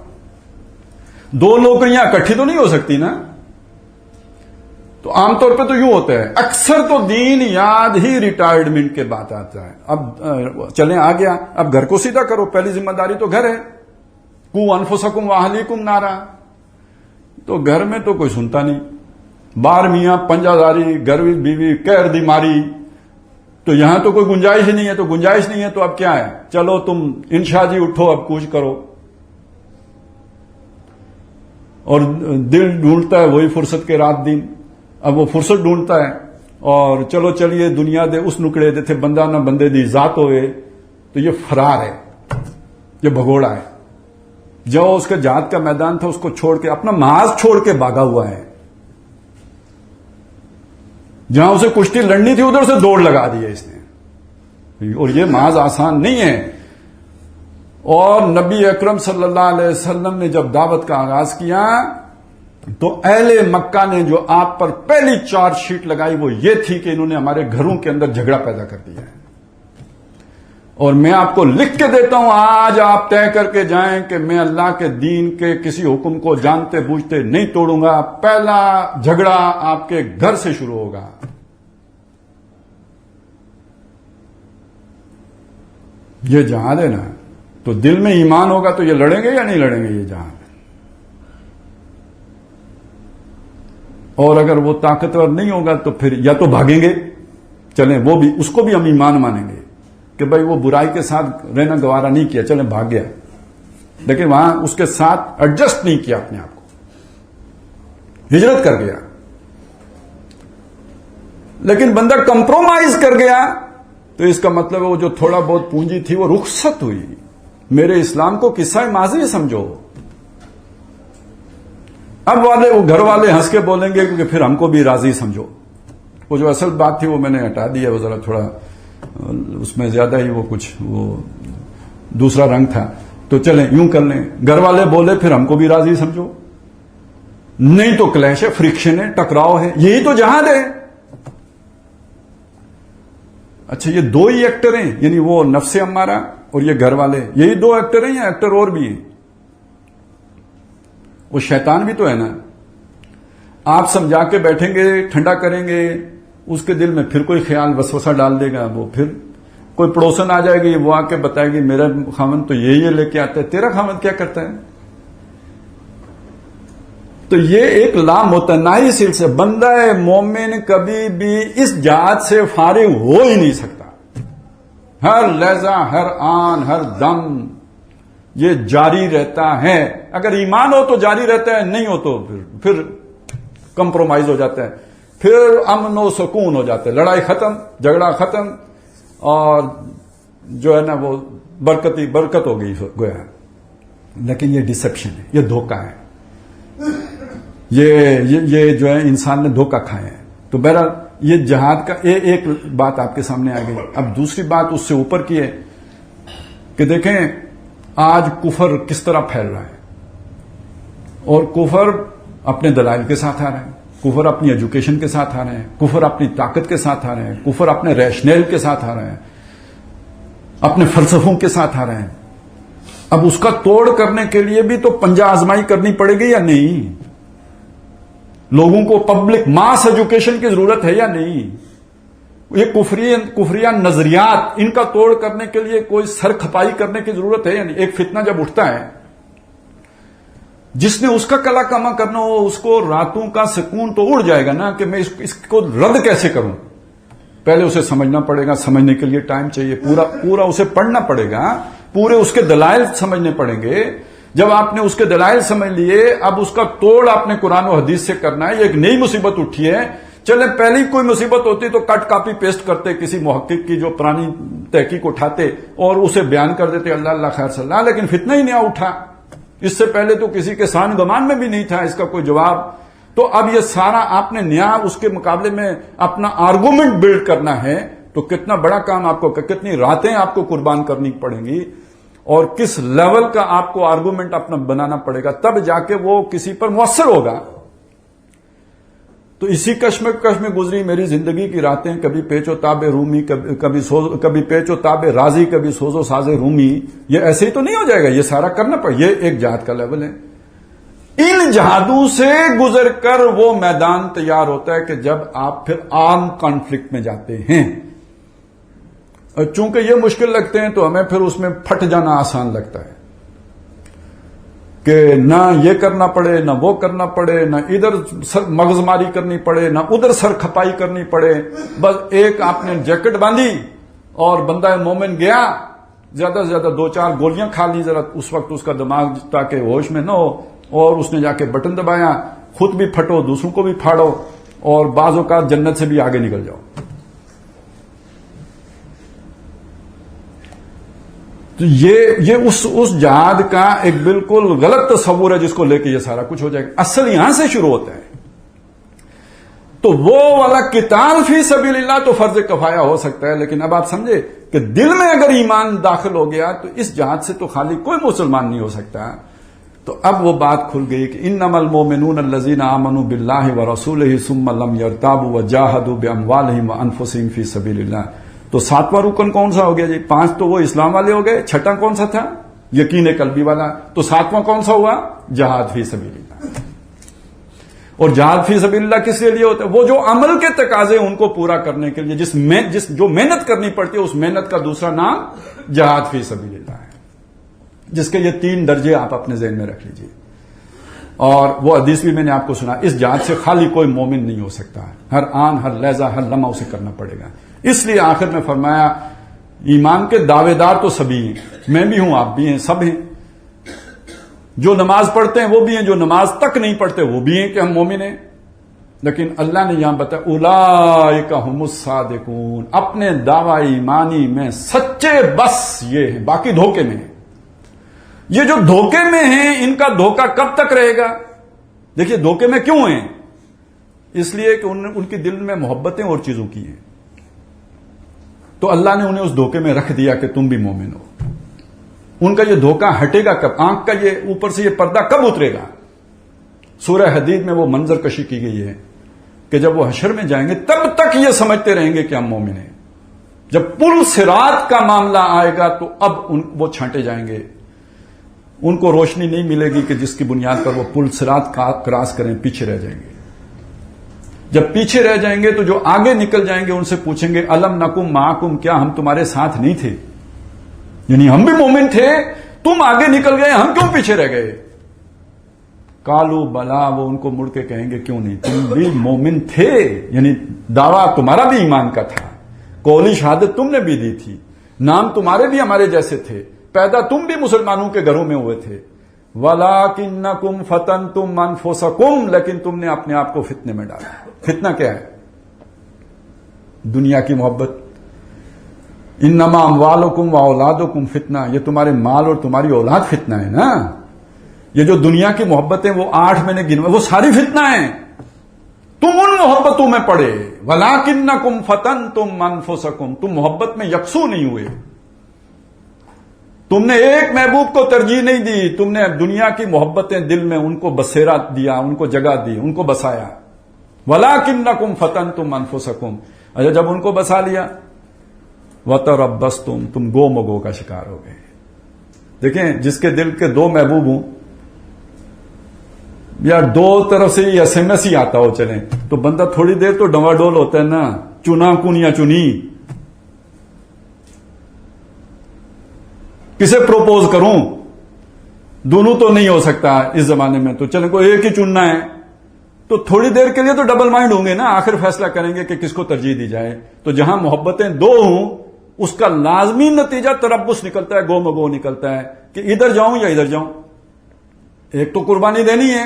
A: 2 نوکریاں اکٹھی تو نہیں ہو سکتی نا۔ تو عام طور پہ تو یوں ہوتا ہے، اکثر تو دین یاد ہی ریٹائرمنٹ کے بعد آتا ہے۔ اب چلیں آ گیا، اب گھر کو سیدھا کرو، پہلی ذمہ داری تو گھر ہے، قو انفسکم واہلیکم نارا۔ تو گھر میں تو کوئی سنتا نہیں، بار میاں پنجہ داری، گھر بیوی کہر دی ماری، تو یہاں تو کوئی گنجائش ہی نہیں ہے۔ تو گنجائش نہیں ہے تو اب کیا ہے، چلو تم انشاء جی اٹھو اب کوچ کرو، اور دل ڈھونڈتا ہے وہی فرصت کے رات دن، اب وہ فرصت ڈھونڈتا ہے، اور چلو چلیے دنیا دے اس نکڑے دے تھے بندہ نہ بندے دی ذات ہوئے۔ تو یہ فرار ہے، یہ بھگوڑا ہے، جو اس کے جہاد کا میدان تھا اس کو چھوڑ کے، اپنا محاذ چھوڑ کے بھاگا ہوا ہے۔ جہاں اسے کشتی لڑنی تھی ادھر سے دوڑ لگا دی ہے اس نے، اور یہ محاذ آسان نہیں ہے۔ اور نبی اکرم صلی اللہ علیہ وسلم نے جب دعوت کا آغاز کیا تو اہل مکہ نے جو آپ پر پہلی چارج شیٹ لگائی وہ یہ تھی کہ انہوں نے ہمارے گھروں کے اندر جھگڑا پیدا کر دیا ہے، اور میں آپ کو لکھ کے دیتا ہوں، آج آپ طے کر کے جائیں کہ میں اللہ کے دین کے کسی حکم کو جانتے بوجھتے نہیں توڑوں گا، پہلا جھگڑا آپ کے گھر سے شروع ہوگا۔ یہ جہاد ہے نا، تو دل میں ایمان ہوگا تو یہ لڑیں گے یا نہیں لڑیں گے یہ جہاد؟ اور اگر وہ طاقتور نہیں ہوگا تو پھر یا تو بھاگیں گے، چلیں وہ بھی، اس کو بھی ہم ایمان مانیں گے کہ بھائی وہ برائی کے ساتھ رہنا گوارا نہیں کیا، چلیں بھاگ گیا، لیکن وہاں اس کے ساتھ ایڈجسٹ نہیں کیا اپنے آپ کو، ہجرت کر گیا۔ لیکن بندہ کمپرومائز کر گیا تو اس کا مطلب ہے وہ جو تھوڑا بہت پونجی تھی وہ رخصت ہوئی۔ میرے اسلام کو قصہ ماضی سمجھو۔ اب وہ گھر والے ہنس کے بولیں گے کہ پھر ہم کو بھی راضی سمجھو، وہ جو اصل بات تھی وہ میں نے ہٹا دی ہے، وہ ذرا تھوڑا اس میں زیادہ ہی وہ کچھ وہ دوسرا رنگ تھا، تو چلیں یوں کر لیں، گھر والے بولے پھر ہم کو بھی راضی سمجھو، نہیں تو کلیش ہے، فرکشن ہے، ٹکراؤ ہے، یہی تو جہاد ہے۔ اچھا یہ 2 ہی ایکٹر ہیں، یعنی وہ نفس امارہ اور یہ گھر والے، یہی 2 ایکٹر ہیں یا ایکٹر اور بھی ہیں؟ وہ شیطان بھی تو ہے نا، آپ سمجھا کے بیٹھیں گے، ٹھنڈا کریں گے، اس کے دل میں پھر کوئی خیال وسوسہ ڈال دے گا، وہ پھر کوئی پڑوسن آ جائے گی، وہ آ کے بتائے گی میرا خاوند تو یہ لے کے آتا ہے، تیرا خاوند کیا کرتا ہے؟ تو یہ ایک لامتناہی سلسلہ، بندہ مومن کبھی بھی اس جہاد سے فارغ ہو ہی نہیں سکتا، ہر لہجہ، ہر آن، ہر دم یہ جاری رہتا ہے. اگر ایمان ہو تو جاری رہتا ہے، نہیں ہو تو پھر کمپرومائز ہو جاتا ہے، پھر امن و سکون ہو جاتا ہے، لڑائی ختم، جھگڑا ختم، اور جو ہے نا وہ برکت ہو گئی گویا. لیکن یہ ڈسپشن ہے، یہ دھوکہ ہے، یہ جو ہے انسان نے دھوکہ کھایا ہے. تو بہرحال یہ جہاد کا ایک بات آپ کے سامنے آ گئی. اب دوسری بات اس سے اوپر کی ہے کہ دیکھیں آج کفر کس طرح پھیل رہا ہے، اور کفر اپنے دلائل کے ساتھ آ رہے ہیں، کفر اپنی ایجوکیشن کے ساتھ آ رہے ہیں، کفر اپنی طاقت کے ساتھ آ رہے ہیں، کفر اپنے ریشنل کے ساتھ آ رہے ہیں، اپنے فلسفوں کے ساتھ آ رہے ہیں. اب اس کا توڑ کرنے کے لیے بھی تو پنجہ آزمائی کرنی پڑے گی یا نہیں؟ لوگوں کو پبلک ماس ایجوکیشن کی ضرورت ہے یا نہیں؟ یہ کفریہ نظریات، ان کا توڑ کرنے کے لیے کوئی سر کھپائی کرنے کی ضرورت ہے یا نہیں؟ ایک فتنہ جب اٹھتا ہے، جس نے اس کا کلا کما کرنا ہو، اس کو راتوں کا سکون تو اڑ جائے گا نا کہ میں اس کو رد کیسے کروں. پہلے اسے سمجھنا پڑے گا، سمجھنے کے لیے ٹائم چاہیے، پورا اسے پڑھنا پڑے گا، پورے اس کے دلائل سمجھنے پڑیں گے. جب آپ نے اس کے دلائل سمجھ لیے، اب اس کا توڑ آپ نے قرآن و حدیث سے کرنا ہے. یہ ایک نئی مصیبت اٹھی ہے. چلے پہلی کوئی مصیبت ہوتی تو کٹ کاپی پیسٹ کرتے کسی محقق کی جو پرانی تحقیق اٹھاتے اور اسے بیان کر دیتے، اللہ اللہ خیر صلی اللہ. لیکن فتنہ ہی نیا اٹھا. اس سے پہلے تو کسی کے سان گمان میں بھی نہیں تھا اس کا کوئی جواب. تو اب یہ سارا آپ نے نیا اس کے مقابلے میں اپنا آرگومنٹ بلڈ کرنا ہے، تو کتنا بڑا کام آپ کو، کتنی راتیں آپ کو قربان کرنی پڑیں گی، اور کس لیول کا آپ کو آرگومنٹ اپنا بنانا پڑے گا، تب جا کے وہ کسی پر مؤثر ہوگا. تو اسی کشمکش میں گزری میری زندگی کی راتیں، کبھی پیچ و تاب رومی، کبھی پیچ و تاب رازی، کبھی سوز و ساز رومی. یہ ایسے ہی تو نہیں ہو جائے گا، یہ سارا کرنا پڑے. یہ ایک جہاد کا لیول ہے. ان جہادوں سے گزر کر وہ میدان تیار ہوتا ہے کہ جب آپ پھر آرم کانفلکٹ میں جاتے ہیں. چونکہ یہ مشکل لگتے ہیں تو ہمیں پھر اس میں پھٹ جانا آسان لگتا ہے کہ نہ یہ کرنا پڑے، نہ وہ کرنا پڑے، نہ ادھر مغز ماری کرنی پڑے، نہ ادھر سر کھپائی کرنی پڑے. بس ایک آپ نے جیکٹ باندھی اور بندہ مومن گیا، زیادہ سے زیادہ 2-4 گولیاں کھا لی ذرا اس وقت اس کا دماغ تاکہ ہوش میں نہ ہو، اور اس نے جا کے بٹن دبایا. خود بھی پھٹو، دوسروں کو بھی پھاڑو، اور بعض اوقات جنت سے بھی آگے نکل جاؤ. تو یہ اس جہاد کا ایک بالکل غلط تصور ہے جس کو لے کے یہ سارا کچھ ہو جائے گا. اصل یہاں سے شروع ہوتا ہے. تو وہ والا قتال فی سبیل اللہ تو فرض کفایہ ہو سکتا ہے، لیکن اب آپ سمجھے کہ دل میں اگر ایمان داخل ہو گیا تو اس جہاد سے تو خالی کوئی مسلمان نہیں ہو سکتا. تو اب وہ بات کھل گئی کہ انما المؤمنون الذین آمنوا باللہ ورسولہ ثم لم یرتابوا وجاہدوا باموالہم وانفسہم فی سبیل اللہ. تو 7واں رکن کون سا ہو گیا جی؟ 5 تو وہ اسلام والے ہو گئے، 6واں کون سا تھا؟ یقین قلبی والا. تو 7واں کون سا ہوا؟ جہاد فی سبیل اللہ. اور جہاد فی سبیل اللہ کس لیے ہوتا ہے؟ وہ جو عمل کے تقاضے ان کو پورا کرنے کے لیے جو محنت کرنی پڑتی ہے، اس محنت کا دوسرا نام جہاد فی سبیل اللہ ہے، جس کے یہ 3 درجے آپ اپنے ذہن میں رکھ لیجیے. اور وہ حدیث بھی میں نے آپ کو سنا، اس جہاد سے خالی کوئی مومن نہیں ہو سکتا، ہر آن، ہر لہجہ، ہر لمحہ اسے کرنا پڑے گا. اس لیے آخر میں فرمایا ایمان کے دعوے دار تو سبھی ہیں، میں بھی ہوں، آپ بھی ہیں، سب ہیں. جو نماز پڑھتے ہیں وہ بھی ہیں، جو نماز تک نہیں پڑھتے وہ بھی ہیں کہ ہم مومن ہیں. لیکن اللہ نے یہاں بتایا اولئک هم الصادقون، اپنے دعوی ایمانی میں سچے بس یہ ہیں، باقی دھوکے میں ہیں. یہ جو دھوکے میں ہیں ان کا دھوکہ کب تک رہے گا؟ دیکھیے دھوکے میں کیوں ہیں؟ اس لیے کہ ان کے دل میں محبتیں اور چیزوں کی ہیں. تو اللہ نے انہیں اس دھوکے میں رکھ دیا کہ تم بھی مومن ہو. ان کا یہ دھوکہ ہٹے گا کب؟ آنکھ کا یہ اوپر سے یہ پردہ کب اترے گا؟ سورہ حدید میں وہ منظر کشی کی گئی ہے کہ جب وہ حشر میں جائیں گے تب تک یہ سمجھتے رہیں گے کہ ہم مومن ہیں. جب پل صراط کا معاملہ آئے گا تو اب وہ چھانٹے جائیں گے. ان کو روشنی نہیں ملے گی کہ جس کی بنیاد پر وہ پل صراط کراس کریں، پیچھے رہ جائیں گے. جب پیچھے رہ جائیں گے تو جو آگے نکل جائیں گے ان سے پوچھیں گے الم نکم معکم، کیا ہم تمہارے ساتھ نہیں تھے؟ یعنی ہم بھی مومن تھے، تم آگے نکل گئے، ہم کیوں پیچھے رہ گئے؟ کالو بلا، وہ ان کو مڑ کے کہیں گے کیوں نہیں، تم بھی مومن تھے، یعنی دعویٰ تمہارا بھی ایمان کا تھا، قولی شہادت تم نے بھی دی تھی، نام تمہارے بھی ہمارے جیسے تھے، پیدا تم بھی مسلمانوں کے گھروں میں ہوئے تھے، وَلَٰكِنَّكُمْ فَتَنْتُمْ أَنفُسَكُمْ، لیکن تم نے اپنے آپ کو فتنے میں ڈالا۔ فتنہ کیا ہے؟ دنیا کی محبت۔ انما اموالکم واولادکم فتنہ، یہ تمہارے مال اور تمہاری اولاد فتنہ ہے نا۔ یہ جو دنیا کی محبتیں وہ 8 میں نے گنوائے، وہ ساری فتنہ ہیں، تم ان محبتوں میں پڑے۔ وَلَٰكِنَّكُمْ فَتَنْتُمْ أَنفُسَكُمْ، تم محبت میں یکسو نہیں ہوئے، تم نے ایک محبوب کو ترجیح نہیں دی، تم نے دنیا کی محبتیں دل میں ان کو بسیرا دیا، ان کو جگہ دی، ان کو بسایا۔ وَلَٰكِنَّكُمْ فَتَنْتُمْ أَنفُسَكُمْ، اچھا جب ان کو بسا لیا، وَتَرَبَّصْتُمْ، تم گو مگو کا شکار ہو گئے۔ دیکھیں جس کے دل کے 2 محبوب ہوں، یا 2 طرف سے ایس ایم ایس ہی آتا ہو چلیں، تو بندہ تھوڑی دیر تو ڈوا ڈول ہوتا ہے نا، چنا کن یا چنی، کسے پروپوز کروں، دونوں تو نہیں ہو سکتا اس زمانے میں، تو چلیں کوئی ایک ہی چننا ہے، تو تھوڑی دیر کے لیے تو ڈبل مائنڈ ہوں گے نا، آخر فیصلہ کریں گے کہ کس کو ترجیح دی جائے۔ تو جہاں محبتیں 2 ہوں، اس کا لازمی نتیجہ تربص نکلتا ہے، گو مگو نکلتا ہے کہ ادھر جاؤں یا ادھر جاؤں۔ ایک تو قربانی دینی ہے،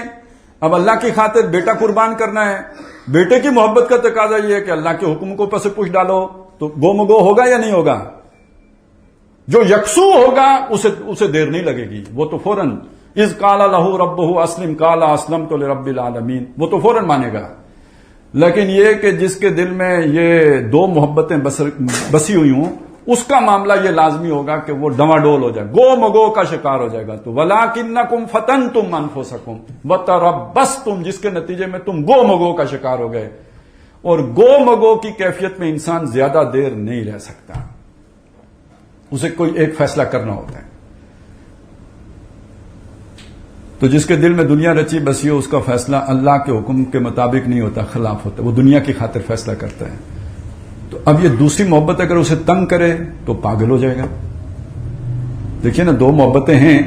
A: اب اللہ کی خاطر بیٹا قربان کرنا ہے، بیٹے کی محبت کا تقاضا یہ ہے کہ اللہ کے حکم کو پس پوچھ ڈالو، تو گو مگو ہوگا یا نہیں ہوگا؟ جو یکسو ہوگا اسے دیر نہیں لگے گی، وہ تو فوراً اذ قال لہ ربہ اسلم قال اسلمت لرب العالمین، وہ تو فوراً مانے گا۔ لیکن یہ کہ جس کے دل میں یہ 2 محبتیں بسی ہوئی ہوں، اس کا معاملہ یہ لازمی ہوگا کہ وہ ڈواں ڈول ہو جائے، گو مگو کا شکار ہو جائے گا۔ تو وَلَٰكِنَّكُمْ فَتَنْتُمْ أَنفُسَكُمْ وَتَرَبَّصْتُمْ، جس کے نتیجے میں تم گو مگو کا شکار ہو گئے، اور گو مگو کی کیفیت میں انسان زیادہ دیر نہیں رہ سکتا، اسے کوئی ایک فیصلہ کرنا ہوتا ہے۔ تو جس کے دل میں دنیا رچی بسی ہو، اس کا فیصلہ اللہ کے حکم کے مطابق نہیں ہوتا، خلاف ہوتا ہے، وہ دنیا کی خاطر فیصلہ کرتا ہے۔ تو اب یہ دوسری محبت اگر اسے تنگ کرے تو پاگل ہو جائے گا۔ دیکھیے نا، 2 محبتیں ہیں،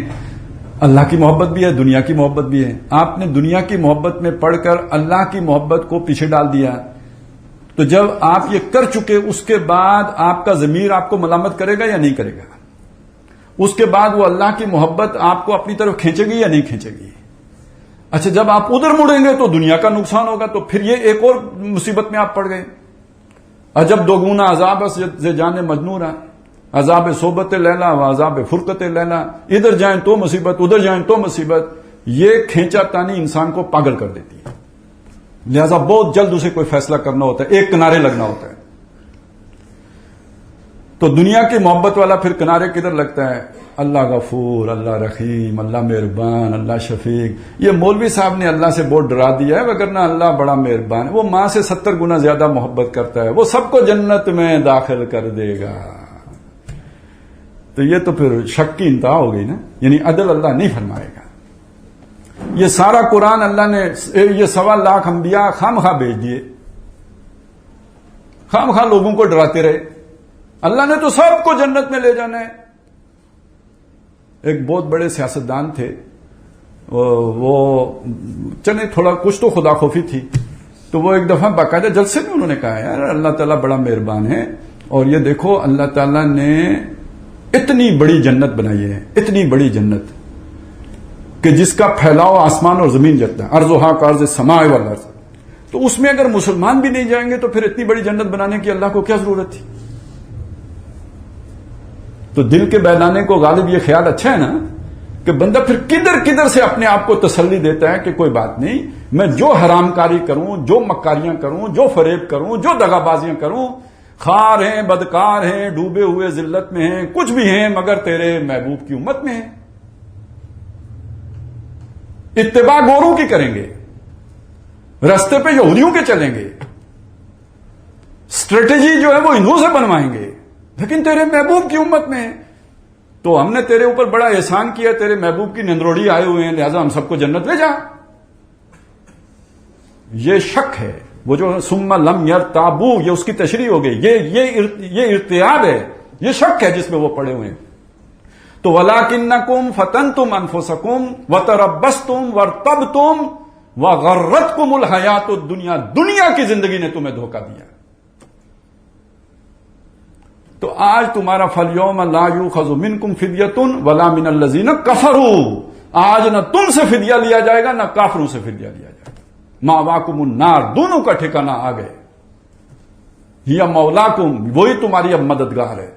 A: اللہ کی محبت بھی ہے، دنیا کی محبت بھی ہے۔ آپ نے دنیا کی محبت میں پڑھ کر اللہ کی محبت کو پیچھے ڈال دیا، تو جب آپ یہ کر چکے، اس کے بعد آپ کا ضمیر آپ کو ملامت کرے گا یا نہیں کرے گا؟ اس کے بعد وہ اللہ کی محبت آپ کو اپنی طرف کھینچے گی یا نہیں کھینچے گی؟ اچھا جب آپ ادھر مڑیں گے تو دنیا کا نقصان ہوگا، تو پھر یہ ایک اور مصیبت میں آپ پڑ گئے۔ عجب 2 گنا عذاب سے جان مجنون، عذاب صحبت لیلا و عذاب فرقت لیلا، ادھر جائیں تو مصیبت، ادھر جائیں تو مصیبت، یہ کھینچا تانی انسان کو پاگل کر دیتی ہے۔ لہذا بہت جلد اسے کوئی فیصلہ کرنا ہوتا ہے، ایک کنارے لگنا ہوتا ہے۔ تو دنیا کی محبت والا پھر کنارے کدھر لگتا ہے؟ اللہ غفور، اللہ رحیم، اللہ مہربان، اللہ شفیق۔ یہ مولوی صاحب نے اللہ سے بہت ڈرا دیا ہے، وگرنہ اللہ بڑا مہربان ہے، وہ ماں سے 70 گنا زیادہ محبت کرتا ہے، وہ سب کو جنت میں داخل کر دے گا۔ تو یہ تو پھر شک کی انتہا ہو گئی نا، یعنی عدل اللہ نہیں فرمائے گا۔ یہ سارا قرآن اللہ نے یہ 1.25 لاکھ انبیاء خامخواہ بھیج دیے، خامخواہ لوگوں کو ڈراتے رہے، اللہ نے تو سب کو جنت میں لے جانا ہے۔ ایک بہت بڑے سیاستدان تھے، وہ چلے تھوڑا کچھ تو خدا خوفی تھی، تو وہ ایک دفعہ باقاعدہ جلسے میں انہوں نے کہا یار اللہ تعالیٰ بڑا مہربان ہے، اور یہ دیکھو اللہ تعالیٰ نے اتنی بڑی جنت بنائی ہے، اتنی بڑی جنت کہ جس کا پھیلاؤ آسمان اور زمین جتنا ہے، ارضھا کارض السماء والارض، تو اس میں اگر مسلمان بھی نہیں جائیں گے تو پھر اتنی بڑی جنت بنانے کی اللہ کو کیا ضرورت تھی؟ تو دل کے بہلانے کو غالب یہ خیال اچھا ہے نا کہ بندہ پھر کدھر کدھر سے اپنے آپ کو تسلی دیتا ہے کہ کوئی بات نہیں، میں جو حرام کاری کروں، جو مکاریاں کروں، جو فریب کروں، جو دغا بازیاں کروں، خار ہیں، بدکار ہیں، ڈوبے ہوئے ذلت میں ہیں، کچھ بھی ہیں، مگر تیرے محبوب کی امت میں ہیں۔ اتباع گوروں کی کریں گے، رستے پہ یہودیوں کے چلیں گے، اسٹریٹجی جو ہے وہ ہندوؤں سے بنوائیں گے، لیکن تیرے محبوب کی امت میں ہے۔ تو ہم نے تیرے اوپر بڑا احسان کیا، تیرے محبوب کی نندروڑی آئے ہوئے ہیں، لہذا ہم سب کو جنت لے جا۔ یہ شک ہے، وہ جو ثم لم یرتابوا، یہ اس کی تشریح ہو گئی، یہ ارتیاب ہے، یہ شک ہے جس میں وہ پڑے ہوئے ہیں۔ تو وَلَٰكِنَّكُمْ فَتَنْتُمْ أَنفُسَكُمْ وَتَرَبَّصْتُمْ وَارْتَبْتُمْ وَغَرَّتْكُمُ الْحَيَاةُ الدُّنْيَا، دنیا کی زندگی نے تمہیں دھوکہ دیا۔ تو آج تمہارا فَالْيَوْمَ لَا يُؤْخَذُ مِنْكُمْ فِدْيَةٌ وَلَا مِنَ الَّذِينَ كَفَرُوا، آج نہ تم سے فدیہ لیا جائے گا نہ کافروں سے فدیہ لیا جائے گا. مَأْوَاكُمُ النَّارُ، دونوں کا ٹھکانہ آ گئے. ہِیَ مَوْلَاكُمْ، وہی تمہاری اب مددگار ہے.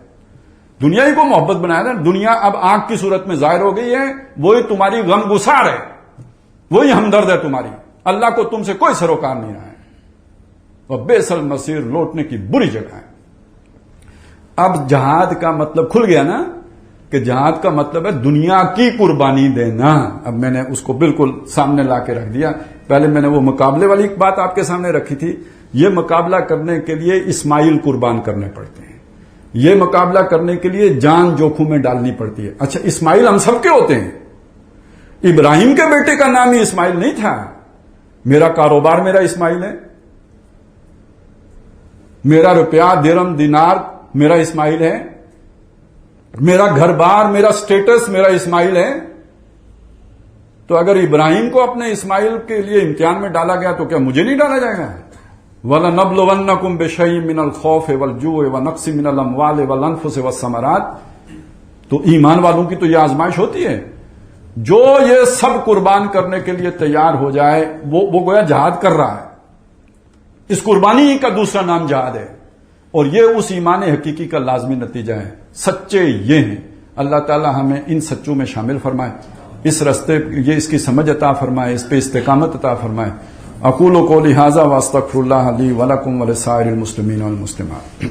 A: دنیا ہی کو محبت بنایا نا، دنیا اب آنکھ کی صورت میں ظاہر ہو گئی ہے، وہی تمہاری غم گسار ہے، وہی ہمدرد ہے تمہاری. اللہ کو تم سے کوئی سروکار نہیں رہا ہے. اور بئس المصیر، لوٹنے کی بری جگہ ہے. اب جہاد کا مطلب کھل گیا نا، کہ جہاد کا مطلب ہے دنیا کی قربانی دینا. اب میں نے اس کو بالکل سامنے لا کے رکھ دیا. پہلے میں نے وہ مقابلے والی بات آپ کے سامنے رکھی تھی. یہ مقابلہ کرنے کے لیے اسماعیل قربان کرنے پڑتے ہیں، یہ مقابلہ کرنے کے لیے جان جوکھوں میں ڈالنی پڑتی ہے. اچھا، اسماعیل ہم سب کے ہوتے ہیں. ابراہیم کے بیٹے کا نام ہی اسماعیل نہیں تھا. میرا کاروبار میرا اسماعیل ہے، میرا روپیہ درم دینار میرا اسماعیل ہے، میرا گھر بار میرا سٹیٹس میرا اسماعیل ہے. تو اگر ابراہیم کو اپنے اسماعیل کے لیے امتحان میں ڈالا گیا تو کیا مجھے نہیں ڈالا جائے گا؟ وَلَنَبْلُوَنَّكُمْ بِشَيْءٍ مِّنَ الْخَوْفِ وَالْجُوعِ وَنَقْصٍ مِّنَ الْأَمْوَالِ وَالْأَنفُسِ وَالثَّمَرَاتِ. تو ایمان والوں کی تو یہ آزمائش ہوتی ہے. جو یہ سب قربان کرنے کے لیے تیار ہو جائے وہ گویا جہاد کر رہا ہے. اس قربانی کا دوسرا نام جہاد ہے، اور یہ اس ایمان حقیقی کا لازمی نتیجہ ہے. سچے یہ ہیں. اللہ تعالی ہمیں ان سچوں میں شامل فرمائے، اس رستے یہ اس کی سمجھ عطا فرمائے، اس پہ استقامت عطا فرمائے. اقول قولی ھذا واستغفر اللہ لی ولکم ولسائر المسلمین والمسلمات.